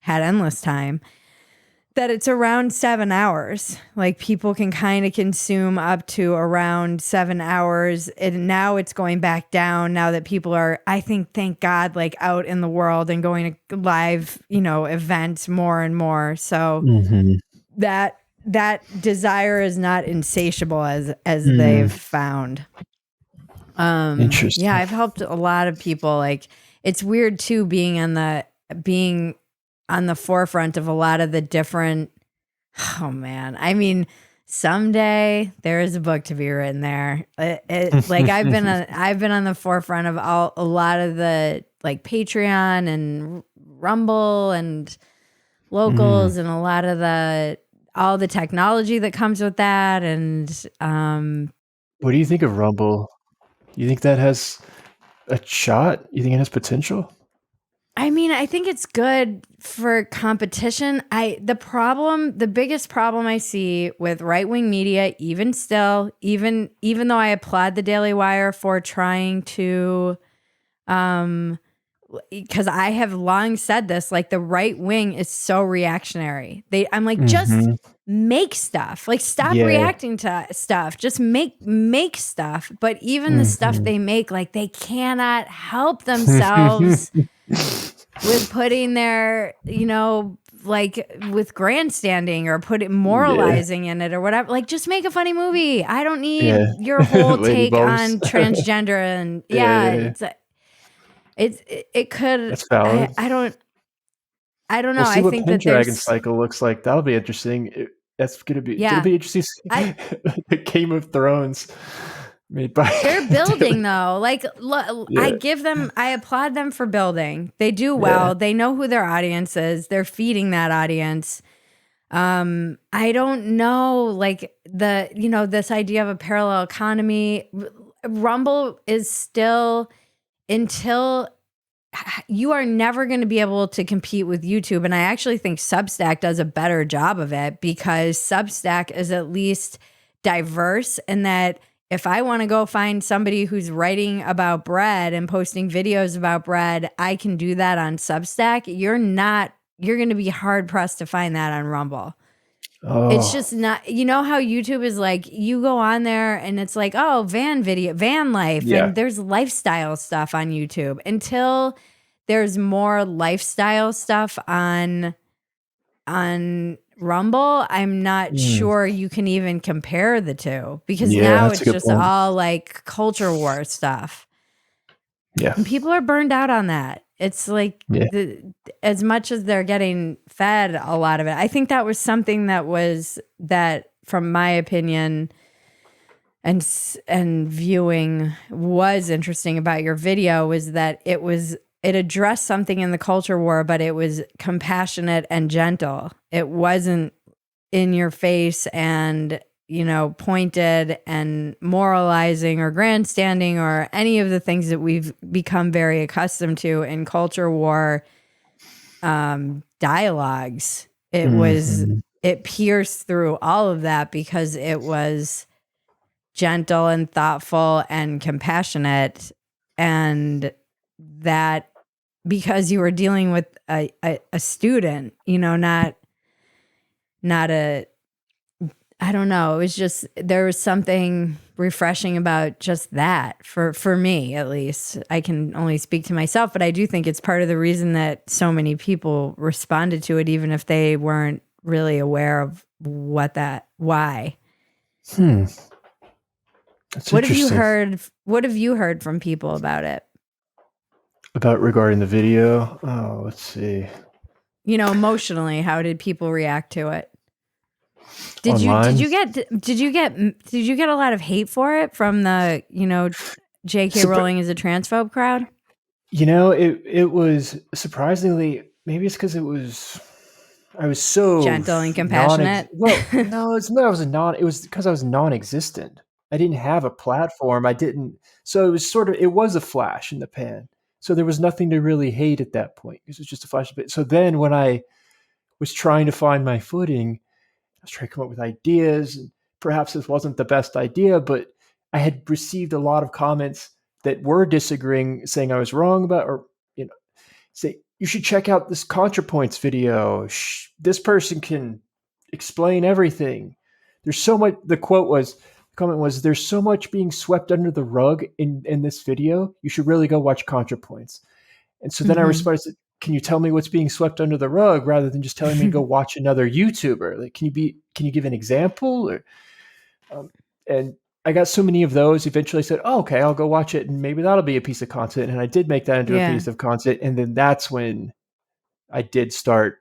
had endless time, that it's around 7 hours. Like people can kind of consume up to around 7 hours. And now it's going back down now that people are, I think, thank God, like out in the world and going to live, events more and more. So that desire is not insatiable as they've found. Interesting. Yeah, I've helped a lot of people. Like it's weird too being on the forefront of a lot of the different. Oh man, I mean, someday there is a book to be written there. Like I've been on the forefront of a lot of the like Patreon and Rumble and Locals and a lot of all the technology that comes with that. And what do you think of Rumble? You think that has a shot? You think it has potential? I mean, I think it's good for competition. The biggest problem I see with right-wing media, even still, even though I applaud the Daily Wire for trying to, because I have long said this, like the right wing is so reactionary. I'm like, just make stuff. Like stop reacting to stuff. Just make stuff. But even the stuff they make, like they cannot help themselves with putting their, like with grandstanding or moralizing in it or whatever. Like just make a funny movie. I don't need your whole take on transgender and it could. That's valid. I don't know. We'll see I what think that Pendragon cycle looks like. That'll be interesting. That's gonna be. It'll be interesting. The Game of Thrones made by. They're building though. Like I applaud them for building. They do well. They know who their audience is. They're feeding that audience. I don't know, like this idea of a parallel economy. Rumble is still, until you are never going to be able to compete with YouTube. And I actually think Substack does a better job of it because Substack is at least diverse in that if I want to go find somebody who's writing about bread and posting videos about bread, I can do that on Substack. You're going to be hard pressed to find that on Rumble. Oh. It's just not, how YouTube is like, you go on there and it's like, oh, van life. Yeah. And there's lifestyle stuff on YouTube. Until there's more lifestyle stuff on Rumble, I'm not sure you can even compare the two because now it's just all like culture war stuff. Yeah. And people are burned out on that. It's like as much as they're getting fed a lot of it. I think that was something that from my opinion and viewing was interesting about your video was that it addressed something in the culture war, but it was compassionate and gentle. It wasn't in your face and pointed and moralizing or grandstanding or any of the things that we've become very accustomed to in culture war dialogues. It pierced through all of that because it was gentle and thoughtful and compassionate, and that because you were dealing with a student, not a, I don't know. It was just, there was something refreshing about just that for me, at least. I can only speak to myself, but I do think it's part of the reason that so many people responded to it, even if they weren't really aware of why. That's what have you heard from people about it? About regarding the video? Oh, let's see. Emotionally, how did people react to it? Did you get a lot of hate for it from the JK Rowling is a transphobe crowd? It was surprisingly, maybe it's because I was so gentle and compassionate. No, it was because I was non-existent. I didn't have a platform. So it was it was a flash in the pan. So there was nothing to really hate at that point. It was just a flash of it. So then when I was trying to find my footing, was trying to come up with ideas. And perhaps this wasn't the best idea, but I had received a lot of comments that were disagreeing, saying I was wrong about, or, say, you should check out this ContraPoints video. This person can explain everything. There's so much, the comment was, there's so much being swept under the rug in this video. You should really go watch ContraPoints. And so then I responded, can you tell me what's being swept under the rug rather than just telling me to go watch another YouTuber? Like, can you give an example? Or, and I got so many of those. Eventually I said, oh, okay, I'll go watch it. And maybe that'll be a piece of content. And I did make that into a piece of content. And then that's when I did start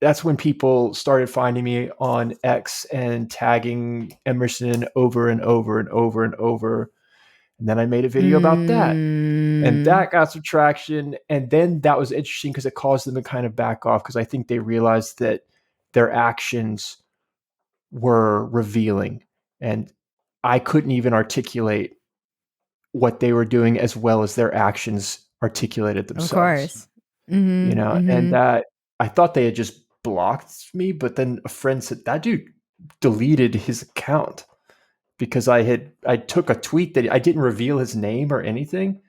that's when people started finding me on X and tagging Emerson over and over and over and over. And then I made a video about that. And that got some traction. And then that was interesting because it caused them to kind of back off, because I think they realized that their actions were revealing. And I couldn't even articulate what they were doing as well as their actions articulated themselves. Of course. And that I thought they had just blocked me, but then a friend said that dude deleted his account because I took a tweet that I didn't reveal his name or anything.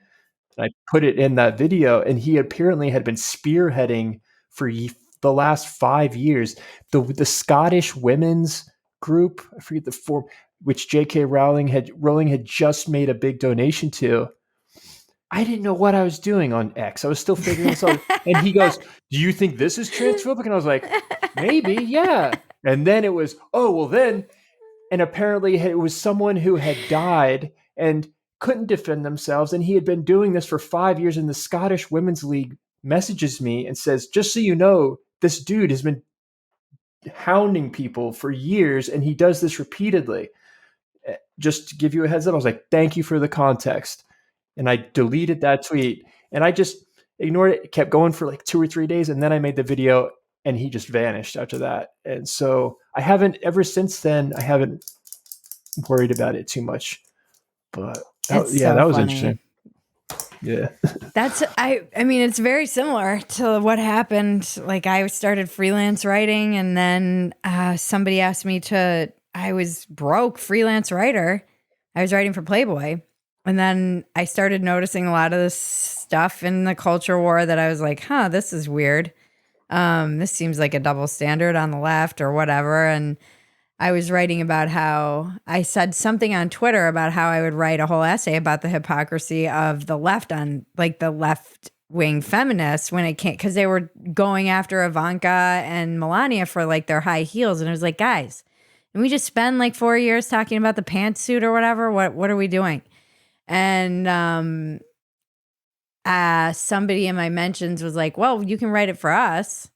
I put it in that video, and he apparently had been spearheading for the last 5 years the Scottish women's group. I forget the form, which JK Rowling had just made a big donation to. I didn't know what I was doing on X. I was still figuring this out. And he goes, do you think this is transphobic? And I was like, maybe, yeah. And then it was, oh, well then. And apparently it was someone who had died and couldn't defend themselves. And he had been doing this for 5 years. And the Scottish Women's League messages me and says, just so you know, this dude has been hounding people for years. And he does this repeatedly. Just to give you a heads up, I was like, thank you for the context. And I deleted that tweet, and I just ignored it. It kept going for like 2 or 3 days. And then I made the video, and he just vanished after that. And so ever since then, I haven't worried about it too much. But that was funny. Interesting. Yeah. I mean, it's very similar to what happened. Like, I started freelance writing, and then somebody asked me I was broke freelance writer. I was writing for Playboy. And then I started noticing a lot of this stuff in the culture war that I was like, this is weird. This seems like a double standard on the left or whatever. And I was writing about how I said something on Twitter about how I would write a whole essay about the hypocrisy of the left on like the left wing feminists when it can't, because they were going after Ivanka and Melania for like their high heels. And I was like, guys, and we just spend like 4 years talking about the pantsuit or whatever. What are we doing? And somebody in my mentions was like, well, you can write it for us.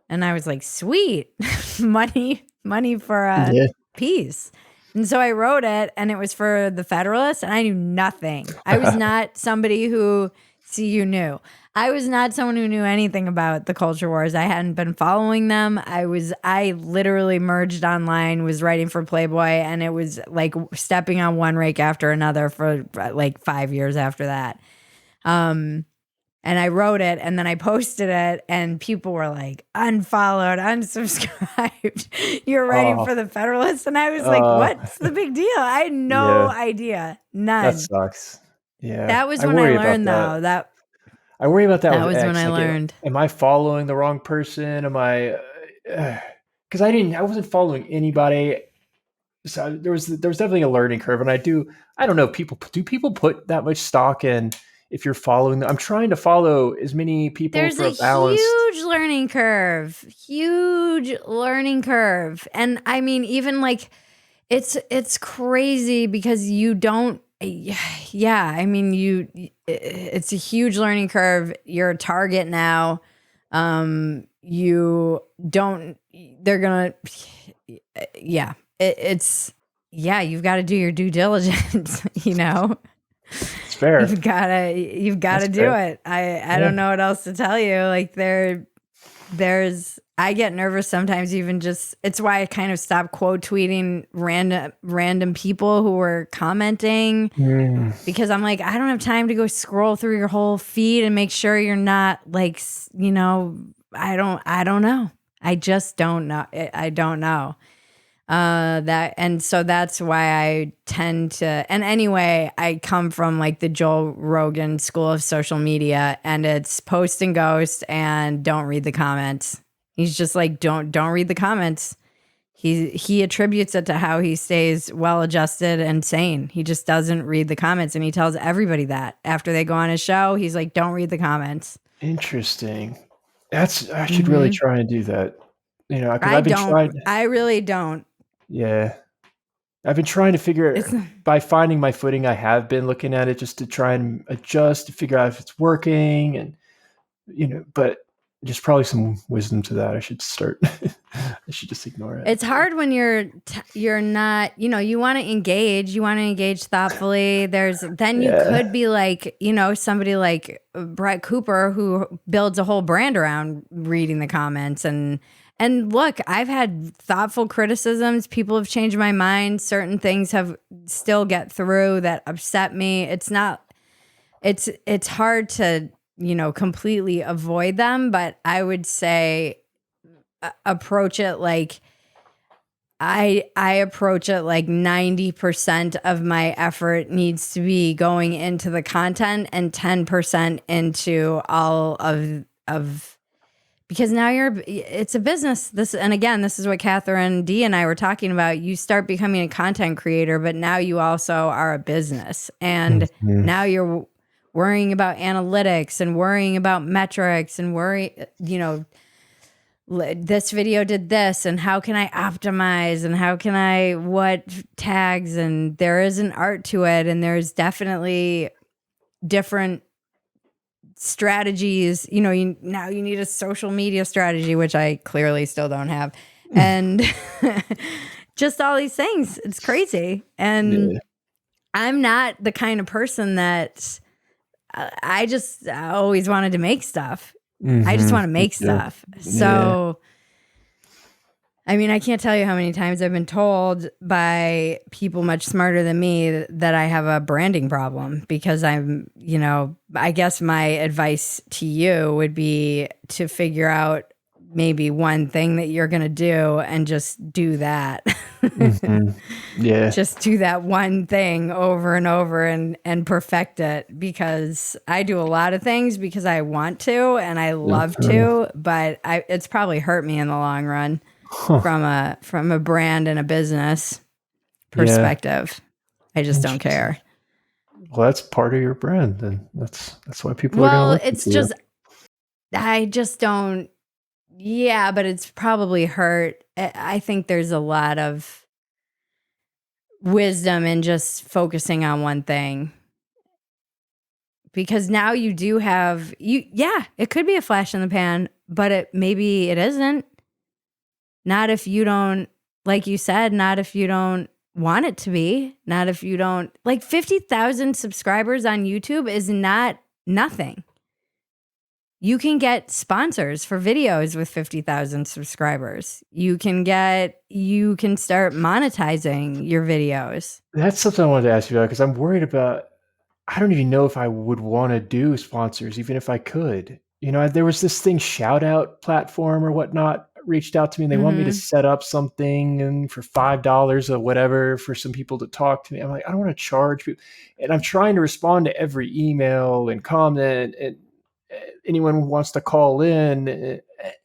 And I was like, sweet, money for a piece. And so I wrote it, and it was for the Federalist, and I knew nothing. I was not somebody who, you knew. I was not someone who knew anything about the culture wars. I hadn't been following them. I literally merged online, was writing for Playboy, and it was like stepping on one rake after another for like 5 years after that. And I wrote it, and then I posted it, and people were like, unfollowed, unsubscribed. You're writing for the Federalist? And I was like, what's the big deal? I had no idea. None. That sucks. Yeah. That was when I learned, though. I worry about that. That was X. when I learned. Am I following the wrong person? Am I? Because I wasn't following anybody. So there was definitely a learning curve, and I don't know. Do people put that much stock in if you're following them? I'm trying to follow as many people. There's for a balanced... huge learning curve, and I mean, even like it's crazy because you don't. Yeah, I mean, it's a huge learning curve. You're a target now. You've got to do your due diligence, you know? It's fair. You've got to do it. I don't know what else to tell you. Like I get nervous sometimes, even just, it's why I kind of stopped quote tweeting random people who were commenting because I'm like, I don't have time to go scroll through your whole feed and make sure you're not like, you know, I don't know. I just don't know. I don't know. So that's why I tend to, and anyway, I come from like the Joe Rogan school of social media, and it's post and ghost and don't read the comments. He's just like, don't read the comments. He attributes it to how he stays well adjusted and sane. He just doesn't read the comments, and he tells everybody that after they go on his show, he's like, don't read the comments. Interesting. I should really try and do that. Because I really don't. Yeah. I've been trying to figure by finding my footing. I have been looking at it just to try and adjust to figure out if it's working, and but there's probably some wisdom to that. I should start. I should just ignore it. It's hard when you're not, you want to engage thoughtfully. You could be like, somebody like Brett Cooper, who builds a whole brand around reading the comments. And look, I've had thoughtful criticisms. People have changed my mind. Certain things have still get through that upset me. It's hard to, completely avoid them, but I would say approach it like I approach it like 90% of my effort needs to be going into the content and 10% into all of because now it's a business. This is what Catherine D and I were talking about. You start becoming a content creator, but now you also are a business, and now you're worrying about analytics and worrying about metrics and this video did this, and how can I optimize, and what tags, and there is an art to it, and there's definitely different strategies. Now you need a social media strategy, which I clearly still don't have, and just all these things. It's crazy, and I'm not the kind of person that I always wanted to make stuff. I just want to make stuff. So, I mean, I can't tell you how many times I've been told by people much smarter than me that I have a branding problem, because I guess my advice to you would be to figure out maybe one thing that you're going to do and just do that. Yeah. Just do that one thing over and over and perfect it, because I do a lot of things because I want to and I love to, but it's probably hurt me in the long run from a brand and a business perspective. I just don't care. Well, that's part of your brand, then. That's why people are going to look it's just I just don't. Yeah, but it's probably hurt. I think there's a lot of wisdom in just focusing on one thing, because now you do have it could be a flash in the pan, but maybe it isn't. Not if you don't, like you said, not if you don't want it to be, not if you don't, like 50,000 subscribers on YouTube is not nothing. You can get sponsors for videos with 50,000 subscribers. You can start monetizing your videos. That's something I wanted to ask you about, because I'm worried about, I don't even know if I would want to do sponsors, even if I could. There was this thing, Shout Out platform or whatnot, reached out to me, and they want me to set up something and for $5 or whatever for some people to talk to me. I'm like, I don't want to charge people. And I'm trying to respond to every email and comment and anyone who wants to call in,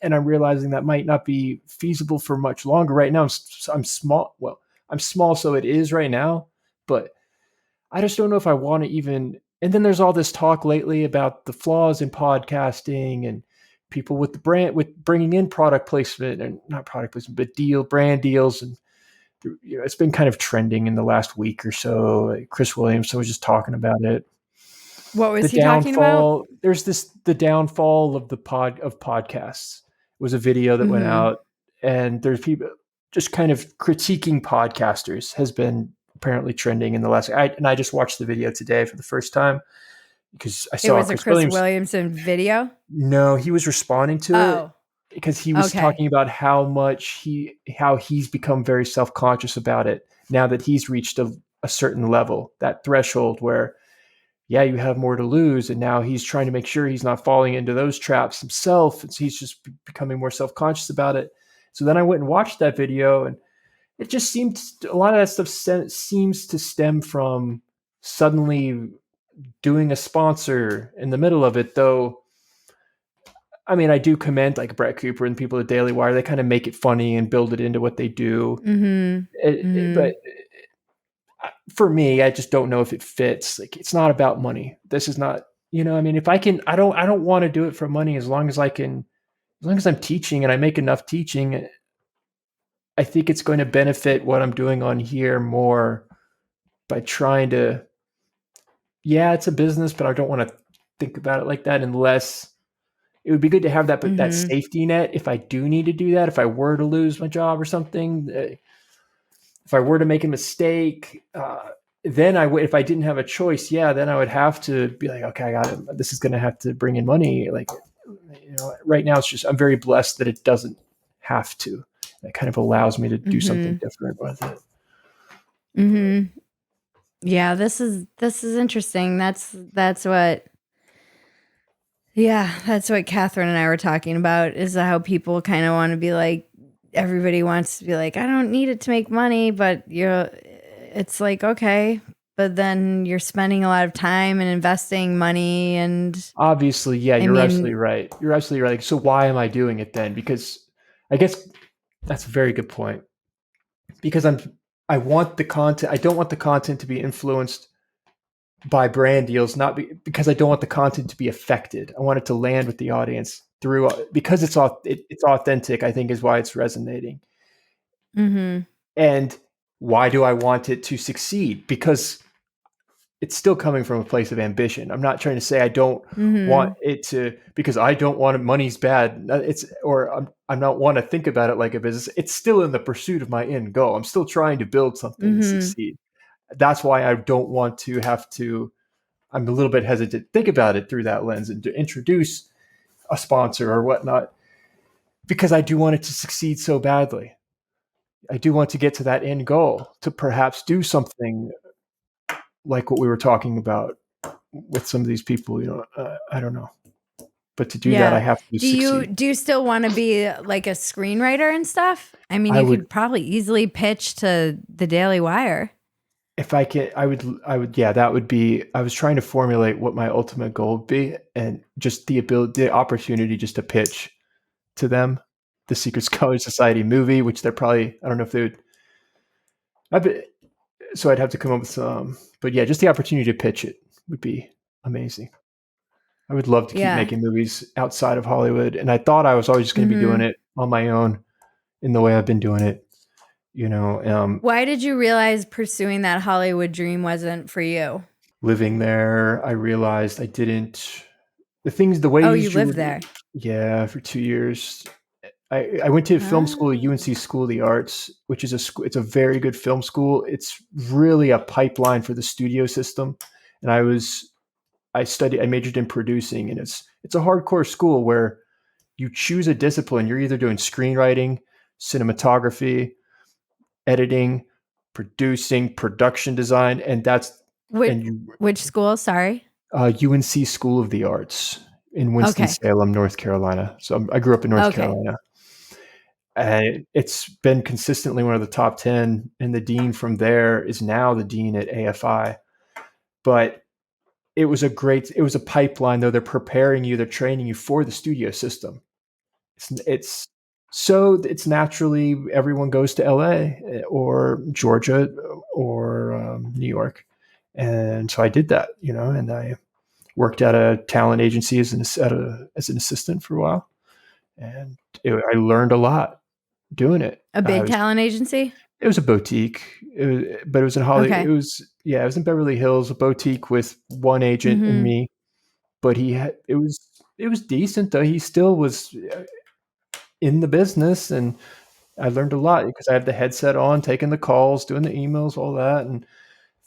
and I'm realizing that might not be feasible for much longer. Right now, I'm small. Well, I'm small, so it is right now, but I just don't know if I want to even. And then there's all this talk lately about the flaws in podcasting and people with the brand, with bringing in product placement, and not product placement, but brand deals. And it's been kind of trending in the last week or so. Chris Williamson was just talking about it. What was he talking about? There's the downfall of podcasts. It was a video that went out, and there's people just kind of critiquing podcasters has been apparently trending in the last. And I just watched the video today for the first time because I saw it was a Chris Williamson video. No, he was responding to it because he was talking about how he's become very self-conscious about it now that he's reached a certain level, that threshold where yeah, you have more to lose. And now he's trying to make sure he's not falling into those traps himself. And so he's just becoming more self-conscious about it. So then I went and watched that video, and it just seemed a lot of that stuff seems to stem from suddenly doing a sponsor in the middle of it, though. I mean, I do commend like Brett Cooper and people at Daily Wire. They kind of make it funny and build it into what they do. But for me, I just don't know if it fits. Like, it's not about money. This is not, I mean, if I can, I don't want to do it for money as long as I can, as long as I'm teaching and I make enough teaching. I think it's going to benefit what I'm doing on here more by trying to, yeah, it's a business, but I don't want to think about it like that unless it would be good to have that, but that safety net. If I do need to do that, if I were to lose my job or something, if I were to make a mistake, then I would, if I didn't have a choice, then I would have to be like, okay, I got it. This is going to have to bring in money. Like, right now it's just, I'm very blessed that it doesn't have to. That kind of allows me to do something different with it. Yeah, this is interesting. That's what Catherine and I were talking about, is how people kind of want to be like, everybody wants to be like, I don't need it to make money, but it's like, okay, but then you're spending a lot of time and investing money, and obviously, you're absolutely right. You're absolutely right. So why am I doing it then? Because I guess that's a very good point. Because I want the content. I don't want the content to be influenced by brand deals, because I don't want the content to be affected. I want it to land with the audience through, because it's authentic, I think, is why it's resonating. And why do I want it to succeed? Because it's still coming from a place of ambition. I'm not trying to say I don't want it to, because I don't want it, money's bad. I'm not want to think about it like a business. It's still in the pursuit of my end goal. I'm still trying to build something and succeed. That's why I don't want to have to, I'm a little bit hesitant to think about it through that lens and to introduce a sponsor or whatnot, because I do want it to succeed so badly. I do want to get to that end goal, to perhaps do something like what we were talking about with some of these people, I don't know. But to do that, I have to succeed. Do you still want to be like a screenwriter and stuff? I mean, could probably easily pitch to the Daily Wire. If I can, I would, that would be, I was trying to formulate what my ultimate goal would be, and just the opportunity just to pitch to them the Secret Scholar Society movie, which they're probably, I don't know if they would, so I'd have to come up with some, but just the opportunity to pitch it would be amazing. I would love to keep making movies outside of Hollywood. And I thought I was always just going to be doing it on my own in the way I've been doing it. Why did you realize pursuing that Hollywood dream wasn't for you? Living there, I realized I didn't. The way you lived there? Yeah, for 2 years. I went to film school, UNC School of the Arts, which is it's a very good film school. It's really a pipeline for the studio system. And I majored in producing, and it's a hardcore school where you choose a discipline. You're either doing screenwriting, cinematography, editing, producing, production design, and that's which school? Sorry, UNC School of the Arts in Winston-Salem, North Carolina. So I grew up in North Carolina, and it's been consistently one of the top 10. And the dean from there is now the dean at AFI. But it was a pipeline, though. They're preparing you, they're training you for the studio system. It's naturally everyone goes to LA or Georgia or New York. And so I did that, and I worked at a talent agency as an assistant for a while. And I learned a lot doing it. A big talent agency? It was a boutique, but it was in Hollywood. Okay. It was in Beverly Hills, a boutique with one agent and me. But it was decent, though. He still was in the business, and I learned a lot because I had the headset on, taking the calls, doing the emails, all that. And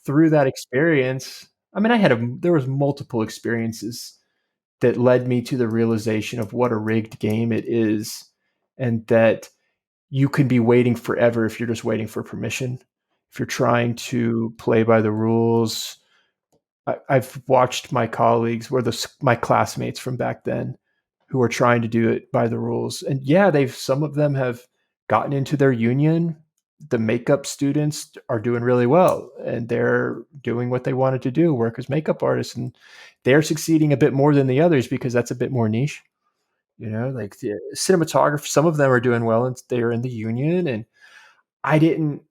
through that experience, I mean, there was multiple experiences that led me to the realization of what a rigged game it is, and that you can be waiting forever if you're just waiting for permission. If you're trying to play by the rules, I've watched my colleagues, my classmates from back then, who are trying to do it by the rules. And yeah, some of them have gotten into their union. The makeup students are doing really well, and they're doing what they wanted to do, work as makeup artists, and they're succeeding a bit more than the others because that's a bit more niche. Like the cinematographers, some of them are doing well and they're in the union. And I didn't.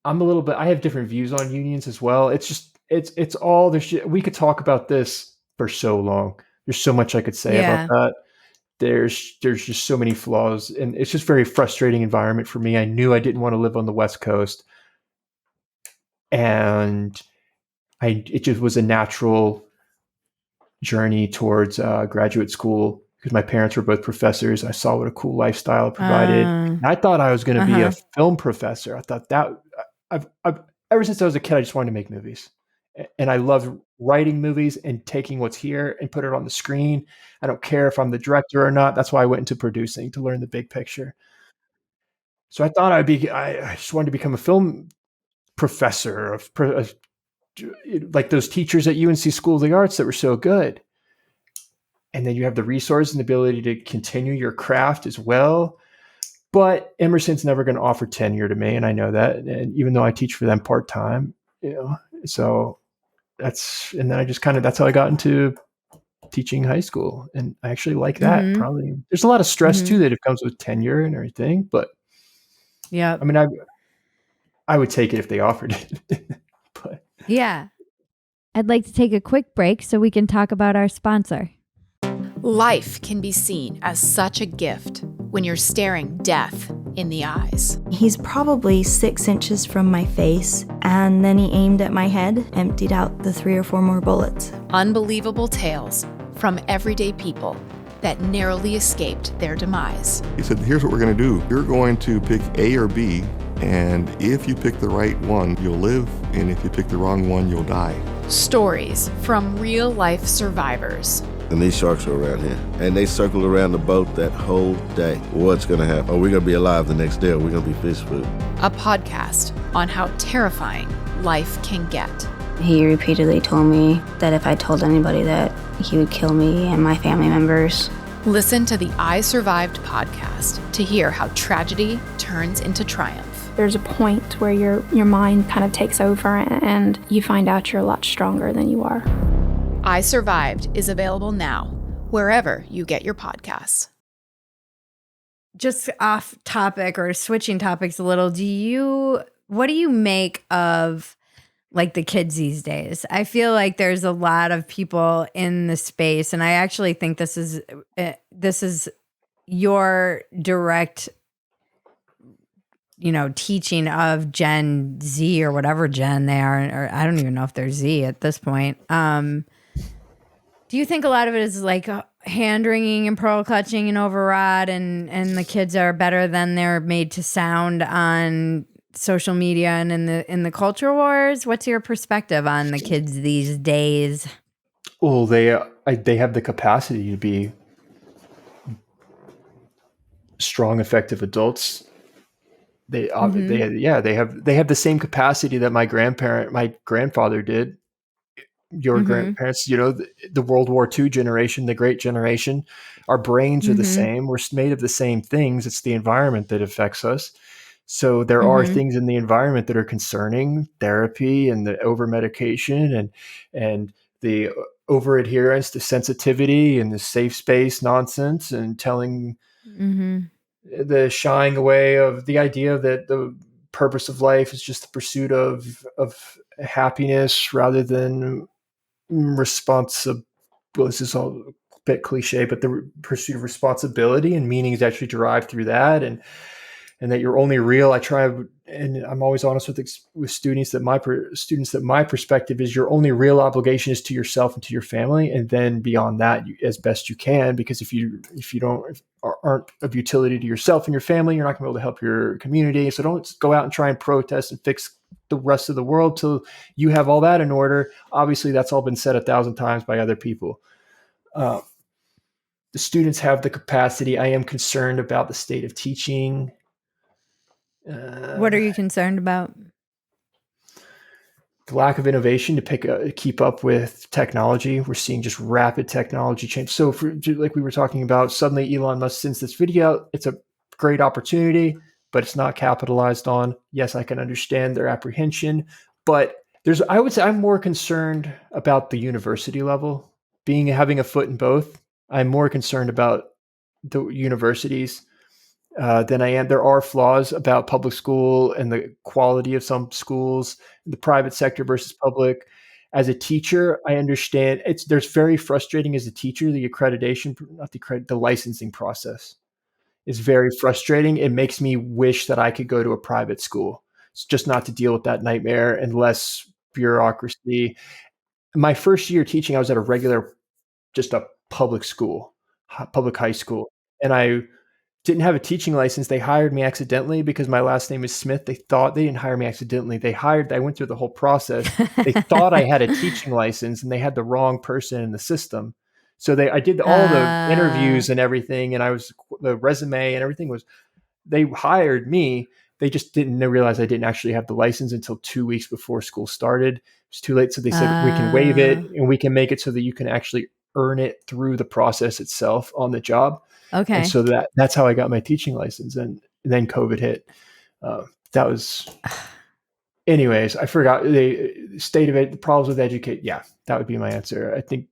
I'm a little bit. I have different views on unions as well. It's just it's all there's. We could talk about this for so long. There's so much I could say about Yeah. that. There's just so many flaws, and it's just very frustrating environment for me. I knew I didn't want to live on the West Coast, and it just was a natural journey towards graduate school because my parents were both professors. I saw what a cool lifestyle it provided. And I thought I was going to be a film professor. I thought that I've ever since I was a kid, I just wanted to make movies. And I love writing movies and taking what's here and put it on the screen. I don't care if I'm the director or not. That's why I went into producing, to learn the big picture. So I thought I just wanted to become a film professor like those teachers at UNC School of the Arts that were so good. And then you have the resource and the ability to continue your craft as well. But Emerson's never going to offer tenure to me, and I know that. And even though I teach for them part time, so and then I just that's how I got into teaching high school, and I actually like that. Probably there's a lot of stress too that it comes with tenure and everything, but yeah, I mean, I would take it if they offered it. But yeah, I'd like to take a quick break so we can talk about our sponsor. Life can be seen as such a gift when you're staring death in the eyes. He's probably 6 inches from my face, and then he aimed at my head, emptied out the 3 or 4 more bullets. Unbelievable tales from everyday people that narrowly escaped their demise. He said, here's what we're going to do. You're going to pick A or B, and if you pick the right one, you'll live, and if you pick the wrong one, you'll die. Stories from real-life survivors. And these sharks are around here. And they circled around the boat that whole day. What's going to happen? Are we going to be alive the next day, or are we going to be fish food? A podcast on how terrifying life can get. He repeatedly told me that if I told anybody that, he would kill me and my family members. Listen to the I Survived podcast to hear how tragedy turns into triumph. There's a point where your mind kind of takes over and you find out you're a lot stronger than you are. I Survived is available now, wherever you get your podcasts. Just off topic or switching topics a little, what do you make of like the kids these days? I feel like there's a lot of people in the space, and I actually think this is your direct, teaching of Gen Z or whatever gen they are, or I don't even know if they're Z at this point. Do you think a lot of it is like hand wringing and pearl clutching and overwrought, and the kids are better than they're made to sound on social media and in the culture wars? What's your perspective on the kids these days? Well, they have the capacity to be strong, effective adults. They have the same capacity that my grandfather did. Your grandparents, the World War II generation, the Great Generation, our brains are the same. We're made of the same things. It's the environment that affects us. So there are things in the environment that are concerning: therapy and the over medication and the over adherence to sensitivity and the safe space nonsense, and telling the shying away of the idea that the purpose of life is just the pursuit of happiness rather than responsibility. Well, this is all a bit cliche, but the pursuit of responsibility and meaning is actually derived through that, and that you're only real. And I'm always honest with students that my perspective is your only real obligation is to yourself and to your family, and then beyond that, as best you can. Because if you aren't of utility to yourself and your family, you're not going to be able to help your community. So don't go out and try and protest and fix the rest of the world till you have all that in order. Obviously, that's all been said 1,000 times by other people. The students have the capacity. I am concerned about the state of teaching. What are you concerned about? the lack of innovation to keep up with technology. We're seeing just rapid technology change. So like we were talking about, suddenly Elon Musk sends this video. It's a great opportunity, but it's not capitalized on. Yes, I can understand their apprehension, but I would say I'm more concerned about the university level, having a foot in both. I'm more concerned about the universities than I am. There are flaws about public school and the quality of some schools, the private sector versus public. As a teacher, I understand there's very frustrating as a teacher, the licensing process is very frustrating. It makes me wish that I could go to a private school. It's just not to deal with that nightmare and less bureaucracy. My first year teaching, I was at just a public school, public high school. And I didn't have a teaching license. They hired me accidentally because my last name is Smith. They didn't hire me accidentally. I went through the whole process. They thought I had a teaching license and they had the wrong person in the system. So I did all the interviews and everything. And the resume and everything they hired me. They just didn't realize I didn't actually have the license until 2 weeks before school started. It was too late. So they said, we can waive it and we can make it so that you can actually earn it through the process itself on the job. Okay. And so that's how I got my teaching license. And then COVID hit. That was, anyways, I forgot the problems with educate. Yeah, that would be my answer. I think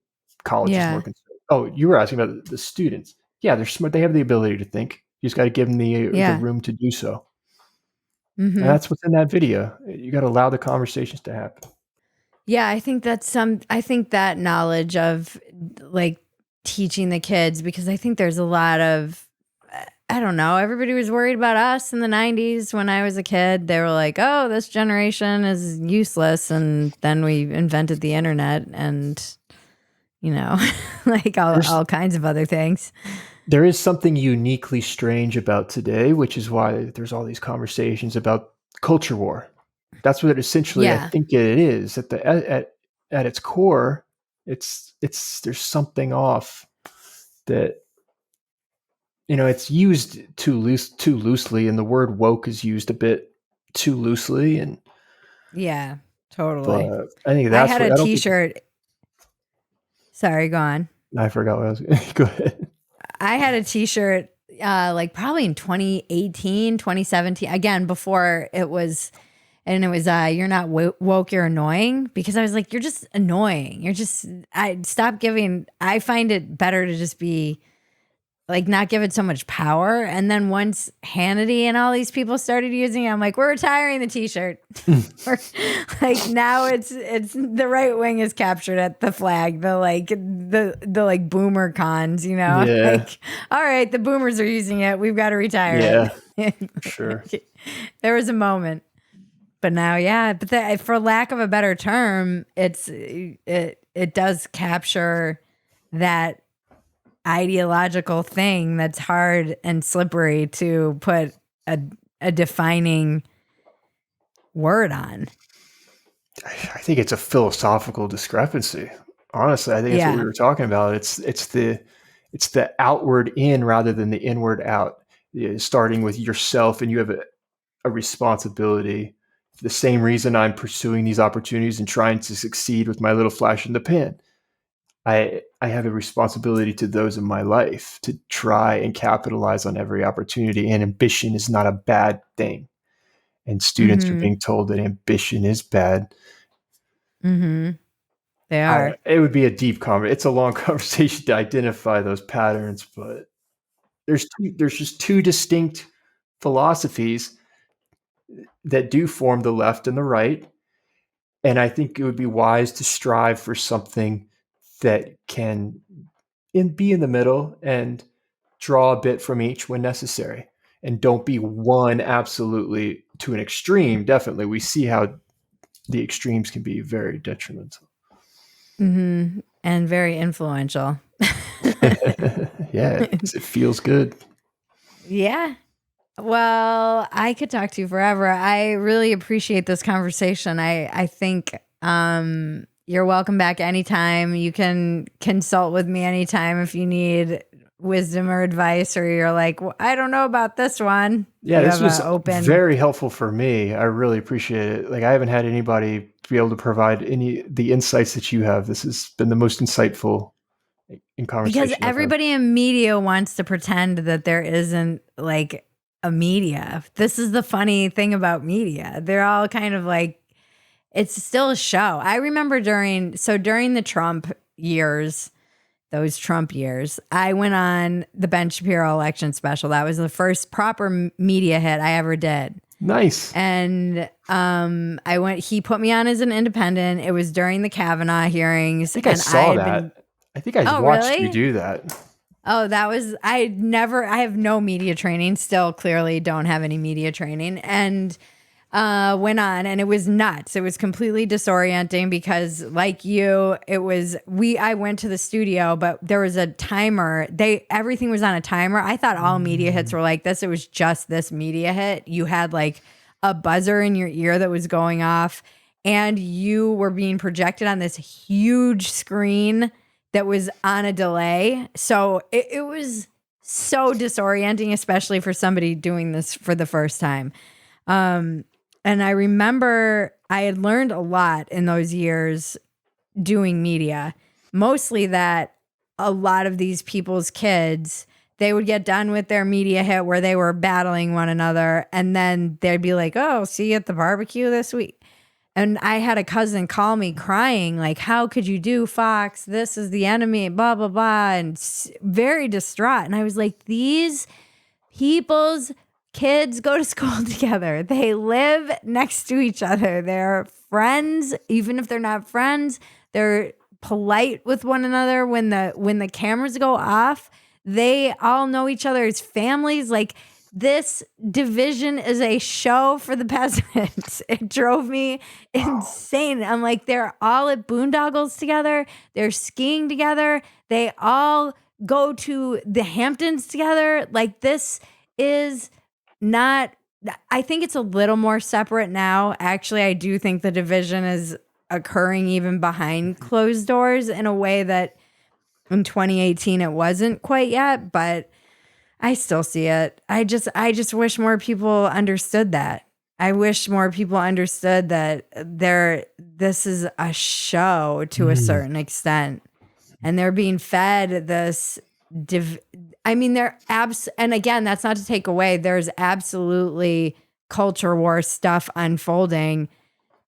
college is more concerned. Oh, you were asking about the students. Yeah, they're smart. They have the ability to think. You just got to give them the room to do so. Mm-hmm. And that's what's in that video. You got to allow the conversations to happen. Yeah, I think that knowledge of like teaching the kids, because I think there's a lot of, I don't know, everybody was worried about us in the 90s when I was a kid. They were like, oh, this generation is useless. And then we invented the internet and, like all kinds of other things. There is something uniquely strange about today, which is why there's all these conversations about culture war. That's what essentially I think it is. At its core, it's there's something off that it's used too loosely, and the word woke is used a bit too loosely. And yeah, totally. But I think that's I had a T-shirt. Sorry, go on. I forgot what I was going to go ahead. I had a T-shirt like probably in 2018, 2017, again, before it was, and it was, you're not woke, you're annoying, because I was like, you're just annoying. I find it better to just be like, not give it so much power. And then once Hannity and all these people started using it, I'm like, we're retiring the T-shirt. Like now it's the right wing is captured at the flag, the like boomer cons, Yeah. like, all right, the boomers are using it. We've got to retire it. Sure. There was a moment, but now, but for lack of a better term, it does capture that ideological thing that's hard and slippery to put a defining word on. I think it's a philosophical discrepancy. Honestly, I think that's what we were talking about. It's the outward in rather than the inward out. Starting with yourself, and you have a responsibility. The same reason I'm pursuing these opportunities and trying to succeed with my little flash in the pan. I have a responsibility to those in my life to try and capitalize on every opportunity. And ambition is not a bad thing. And students are being told that ambition is bad. Mm-hmm. They are. It would be a deep conversation. It's a long conversation to identify those patterns, but there's just two distinct philosophies that do form the left and the right. And I think it would be wise to strive for something that can be in the middle and draw a bit from each when necessary. And don't be one absolutely to an extreme. Definitely. We see how the extremes can be very detrimental. Mm-hmm. And very influential. Yeah, it feels good. Yeah. Well, I could talk to you forever. I really appreciate this conversation. I think you're welcome back anytime. You can consult with me anytime if you need wisdom or advice, or you're like, well, I don't know about this one? Yeah, You this have was a open. very helpful for me. I really appreciate it. Like, I haven't had anybody be able to provide the insights that you have. This has been the most insightful in conversation. Because everybody in media wants to pretend that there isn't like a media. This is the funny thing about media. They're all kind of like, it's still a show. I remember during the Trump years, those Trump years, I went on the Ben Shapiro election special. That was the first proper media hit I ever did. Nice. And he put me on as an independent. It was during the Kavanaugh hearings. I think I saw that. I think I watched really? you do that. Oh, I have no media training, still clearly don't have any media training. And went on, and it was nuts. It was completely disorienting because, like you, I went to the studio, but there was a timer. Everything was on a timer. I thought all media hits were like this. It was just this media hit. You had like a buzzer in your ear that was going off, and you were being projected on this huge screen that was on a delay. So it was so disorienting, especially for somebody doing this for the first time. And I remember I had learned a lot in those years doing media, mostly that a lot of these people's kids, they would get done with their media hit where they were battling one another, and then they'd be like, oh, see you at the barbecue this week. And I had a cousin call me crying, like, how could you do Fox? This is the enemy, blah, blah, blah, and very distraught. And I was like, these people's kids go to school together. They live next to each other. They're friends, even if they're not friends. They're polite with one another. When the cameras go off, they all know each other's families. Like, this division is a show for the peasants. It drove me insane. I'm like, they're all at boondoggles together. They're skiing together. They all go to the Hamptons together. Like, this is not, I think it's a little more separate now. Actually, I do think the division is occurring even behind closed doors in a way that in 2018 it wasn't quite yet, but I still see it. I just wish more people understood that. I wish more people understood that this is a show to a certain extent, and they're being fed this and again, that's not to take away. There's absolutely culture war stuff unfolding.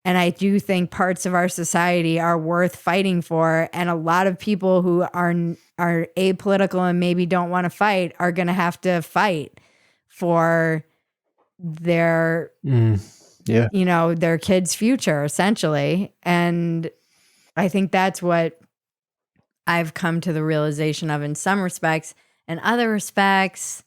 And I do think parts of our society are worth fighting for. And a lot of people who are apolitical and maybe don't want to fight are going to have to fight for their, their kids' future, essentially. And I think that's what I've come to the realization of in some respects. In other respects,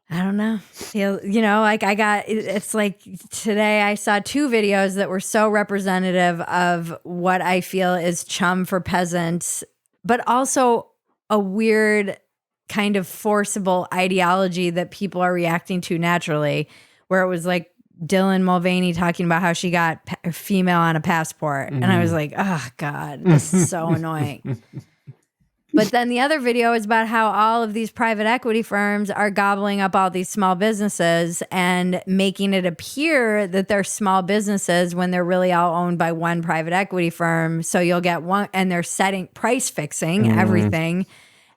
I don't know. It's like today I saw two videos that were so representative of what I feel is Chum for peasants, but also a weird kind of forcible ideology that people are reacting to naturally, where it was like Dylan Mulvaney talking about how she got female on a passport. And I was like, oh God, this is so annoying. But then the other video is about how all of these private equity firms are gobbling up all these small businesses and making it appear that they're small businesses when they're really all owned by one private equity firm. So you'll get one, and they're price fixing everything.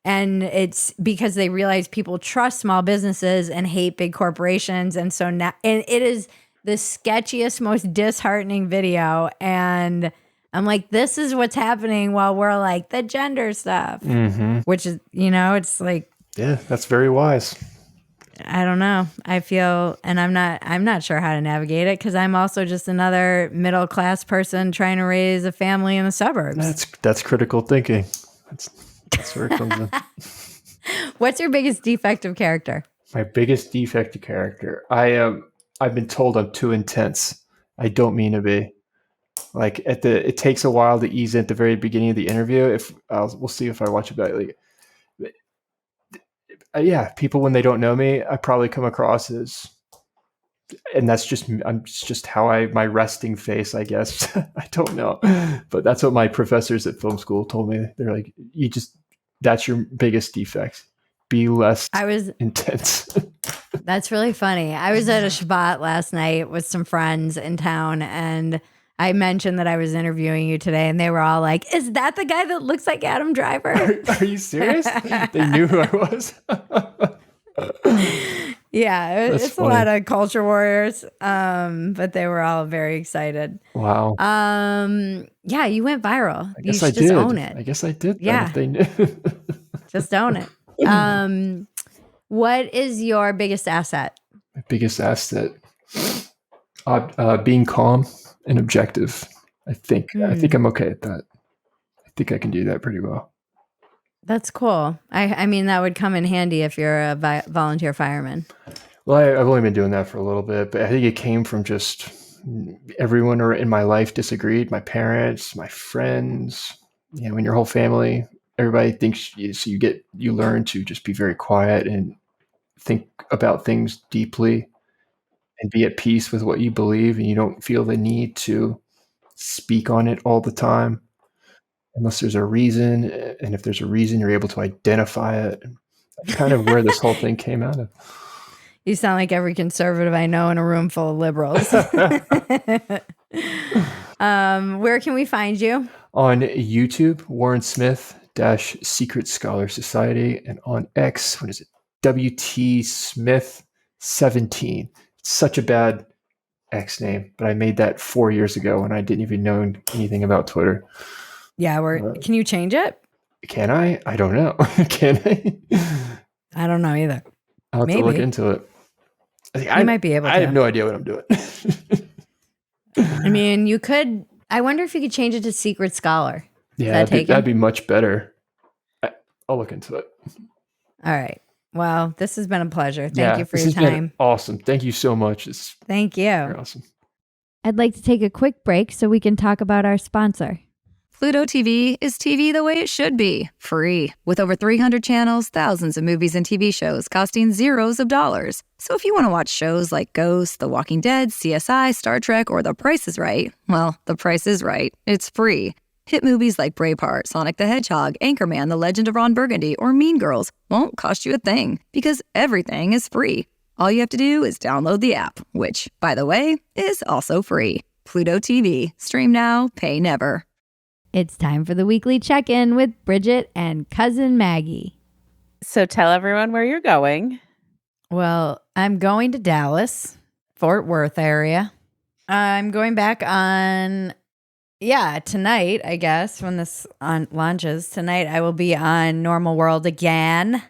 And it's because they realize people trust small businesses and hate big corporations. And so now, and it is the sketchiest, most disheartening video. And I'm like, this is what's happening while we're like the gender stuff, which is, it's like, yeah, that's very wise. I don't know. I feel, and I'm not sure how to navigate it because I'm also just another middle class person trying to raise a family in the suburbs. That's critical thinking. That's where it comes in. What's your biggest defective character? My biggest defective character. I've been told I'm too intense. I don't mean to be. Like it takes a while to ease in at the very beginning of the interview. We'll see if I watch it back. People when they don't know me, I probably come across as, and that's just how my resting face, I guess. I don't know, but that's what my professors at film school told me. They're like, That's your biggest defect. Be less intense. That's really funny. I was at a Shabbat last night with some friends in town, and I mentioned that I was interviewing you today, and they were all like, "Is that the guy that looks like Adam Driver?" Are you serious? They knew who I was. Yeah, That's it's funny. a lot of culture warriors, but they were all very excited. Wow. Yeah, you went viral. I guess you I should did. just own it. I guess I did. Yeah. If they knew. Just own it. What is your biggest asset? My biggest asset, being calm and objective. I think I'm okay at that. I think I can do that pretty well. That's cool. I mean, that would come in handy if you're a volunteer fireman. Well, I've only been doing that for a little bit, but I think it came from just everyone in my life disagreed. My parents, my friends, in your whole family, everybody thinks so you learn to just be very quiet and think about things deeply and be at peace with what you believe, and you don't feel the need to speak on it all the time unless there's a reason. And if there's a reason, you're able to identify it. That's kind of where this whole thing came out of. You sound like every conservative I know in a room full of liberals. Where can we find you? On YouTube, Warren Smith - Secret Scholar Society, and on X, what is it? WT Smith 17. It's such a bad X name, but I made that 4 years ago when I didn't even know anything about Twitter. Yeah, can you change it? Can I? I don't know. Can I? I don't know either. I'll have to look into it. You might be able to. I have no idea what I'm doing. I mean, you could. I wonder if you could change it to Secret Scholar. Yeah, that'd be much better. I'll look into it. All right. Well, this has been a pleasure. Thank you for your this has time. been awesome. Thank you so much. Thank you. You're awesome. I'd like to take a quick break so we can talk about our sponsor. Pluto TV is TV the way it should be, free. With over 300 channels, thousands of movies and TV shows costing zeros of dollars. So if you want to watch shows like Ghost, The Walking Dead, CSI, Star Trek, or The Price is Right, well, The Price is Right. It's free. Hit movies like Braveheart, Sonic the Hedgehog, Anchorman, The Legend of Ron Burgundy, or Mean Girls won't cost you a thing because everything is free. All you have to do is download the app, which, by the way, is also free. Pluto TV. Stream now, pay never. It's time for the weekly check-in with Bridget and cousin Maggie. So tell everyone where you're going. Well, I'm going to Dallas, Fort Worth area. I'm going back on, tonight, I guess, when this launches. Tonight I will be on Normal World again.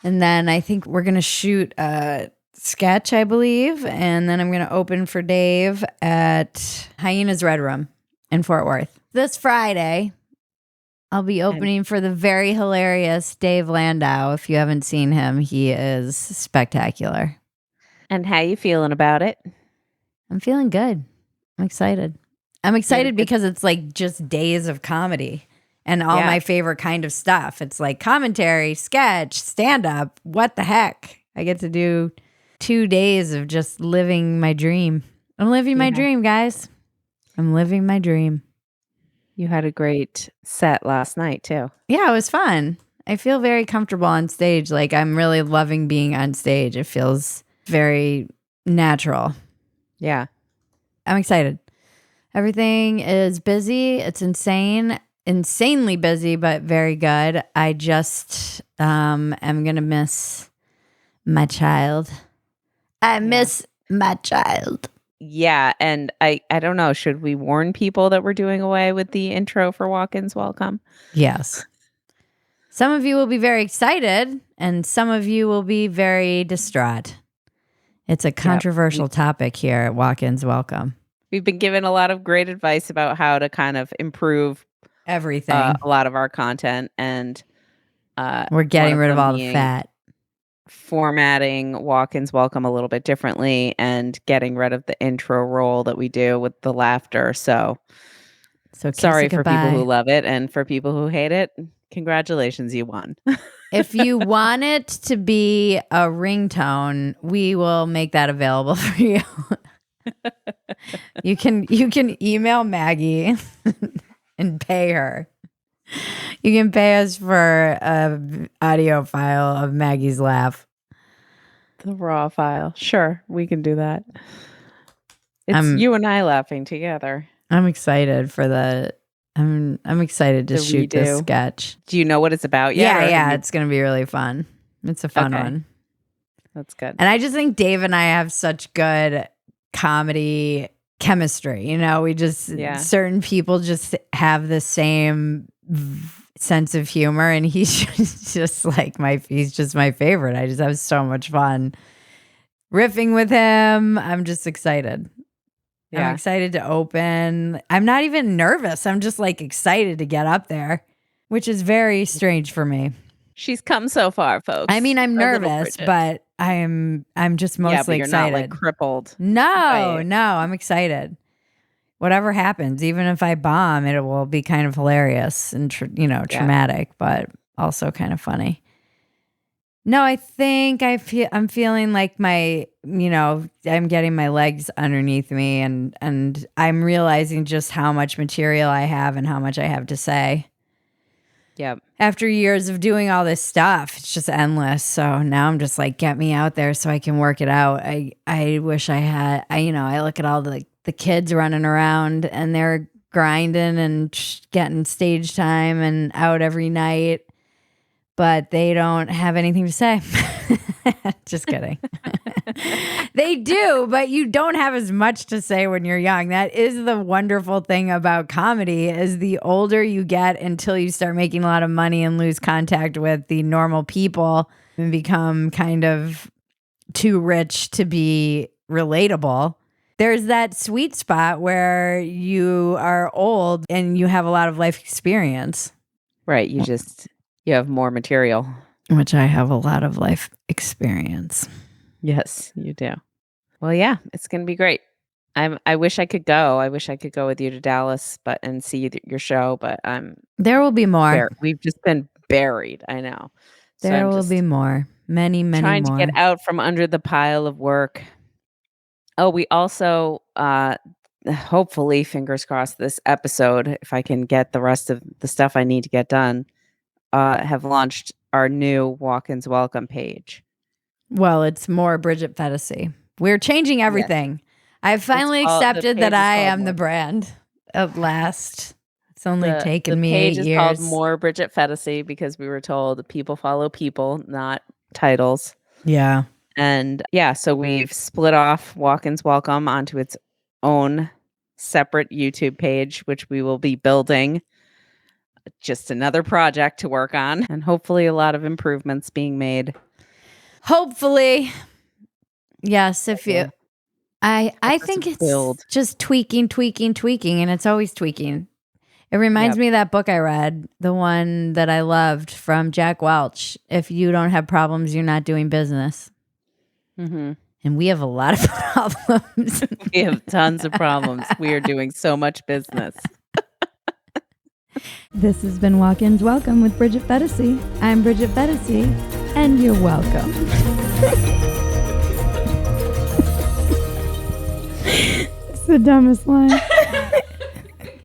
And then I think we're going to shoot a sketch, I believe. And then I'm going to open for Dave at Hyena's Red Room in Fort Worth. This Friday, I'll be opening for the very hilarious Dave Landau. If you haven't seen him, he is spectacular. And how you feeling about it? I'm feeling good. I'm excited. I'm excited because it's like just days of comedy and all my favorite kind of stuff. It's like commentary, sketch, stand-up. What the heck? I get to do 2 days of just living my dream. I'm living my dream, guys. I'm living my dream. You had a great set last night, too. Yeah, it was fun. I feel very comfortable on stage. Like, I'm really loving being on stage. It feels very natural. Yeah. I'm excited. Everything is busy. It's insanely busy, but very good. I just am going to miss my child. I miss my child. Yeah, and I don't know, should we warn people that we're doing away with the intro for Walk-ins Welcome? Yes. Some of you will be very excited, and some of you will be very distraught. It's a controversial topic here at Walk-ins Welcome. We've been given a lot of great advice about how to kind of improve everything, a lot of our content, and we're getting rid of all the fat. Formatting Walk-ins Welcome a little bit differently and getting rid of the intro roll that we do with the laughter. So sorry for people who love it, and for people who hate it, congratulations, you won. If you want it to be a ringtone, we will make that available for you. You can email Maggie and pay her. You can pay us for an audio file of Maggie's laugh. The raw file. Sure, we can do that. It's you and I laughing together. I'm excited for the. I'm excited to shoot this sketch. Do you know what it's about yet? Yeah. It's going to be really fun. It's a fun one. That's good. And I just think Dave and I have such good comedy chemistry. You know, we just certain people just have the same sense of humor, and he's just like he's just my favorite. I just have so much fun riffing with him. I'm just excited. Yeah. I'm excited to open. I'm not even nervous. I'm just like excited to get up there, which is very strange for me. She's come so far, folks. I mean, I'm nervous, but I'm just mostly you're excited. Not like crippled. No, I'm excited. Whatever happens, even if I bomb, it will be kind of hilarious and traumatic, but also kind of funny. No, I think I'm feeling like I'm getting my legs underneath me, and I'm realizing just how much material I have and how much I have to say. Yep. After years of doing all this stuff, it's just endless. So now I'm just like, get me out there so I can work it out. I wish I had, I look at all the kids running around and they're grinding and getting stage time and out every night, but they don't have anything to say. Just kidding. They do, but you don't have as much to say when you're young. That is the wonderful thing about comedy, is the older you get until you start making a lot of money and lose contact with the normal people and become kind of too rich to be relatable. There's that sweet spot where you are old and you have a lot of life experience. Right. You have more material. Which I have a lot of life experience. Yes, you do. Well, yeah, it's going to be great. I wish I could go. I wish I could go with you to Dallas and see your show, but there will be more. We've just been buried. I know. There will be more. Many more. Trying to get out from under the pile of work. Oh, we also, hopefully, fingers crossed, this episode, if I can get the rest of the stuff I need to get done, have launched our new Walk-ins Welcome page. Well, it's more Bridget Phetasy. We're changing everything. Yes. I've finally accepted that I am the brand at last. It's only taken me 8 years. The page is called More Bridget Phetasy because we were told people follow people, not titles. Yeah. And so we've split off Walk-ins Welcome onto its own separate YouTube page, which we will be building. Just another project to work on, and hopefully a lot of improvements being made. Hopefully. Yes, I think it's just tweaking, and it's always tweaking. It reminds me of that book I read, the one that I loved from Jack Welch. If you don't have problems, you're not doing business. Mm-hmm. And we have a lot of problems. We have tons of problems. We are doing so much business. This has been Walk-ins Welcome with Bridget Phetasy. I'm Bridget Phetasy, and you're welcome. It's the dumbest line.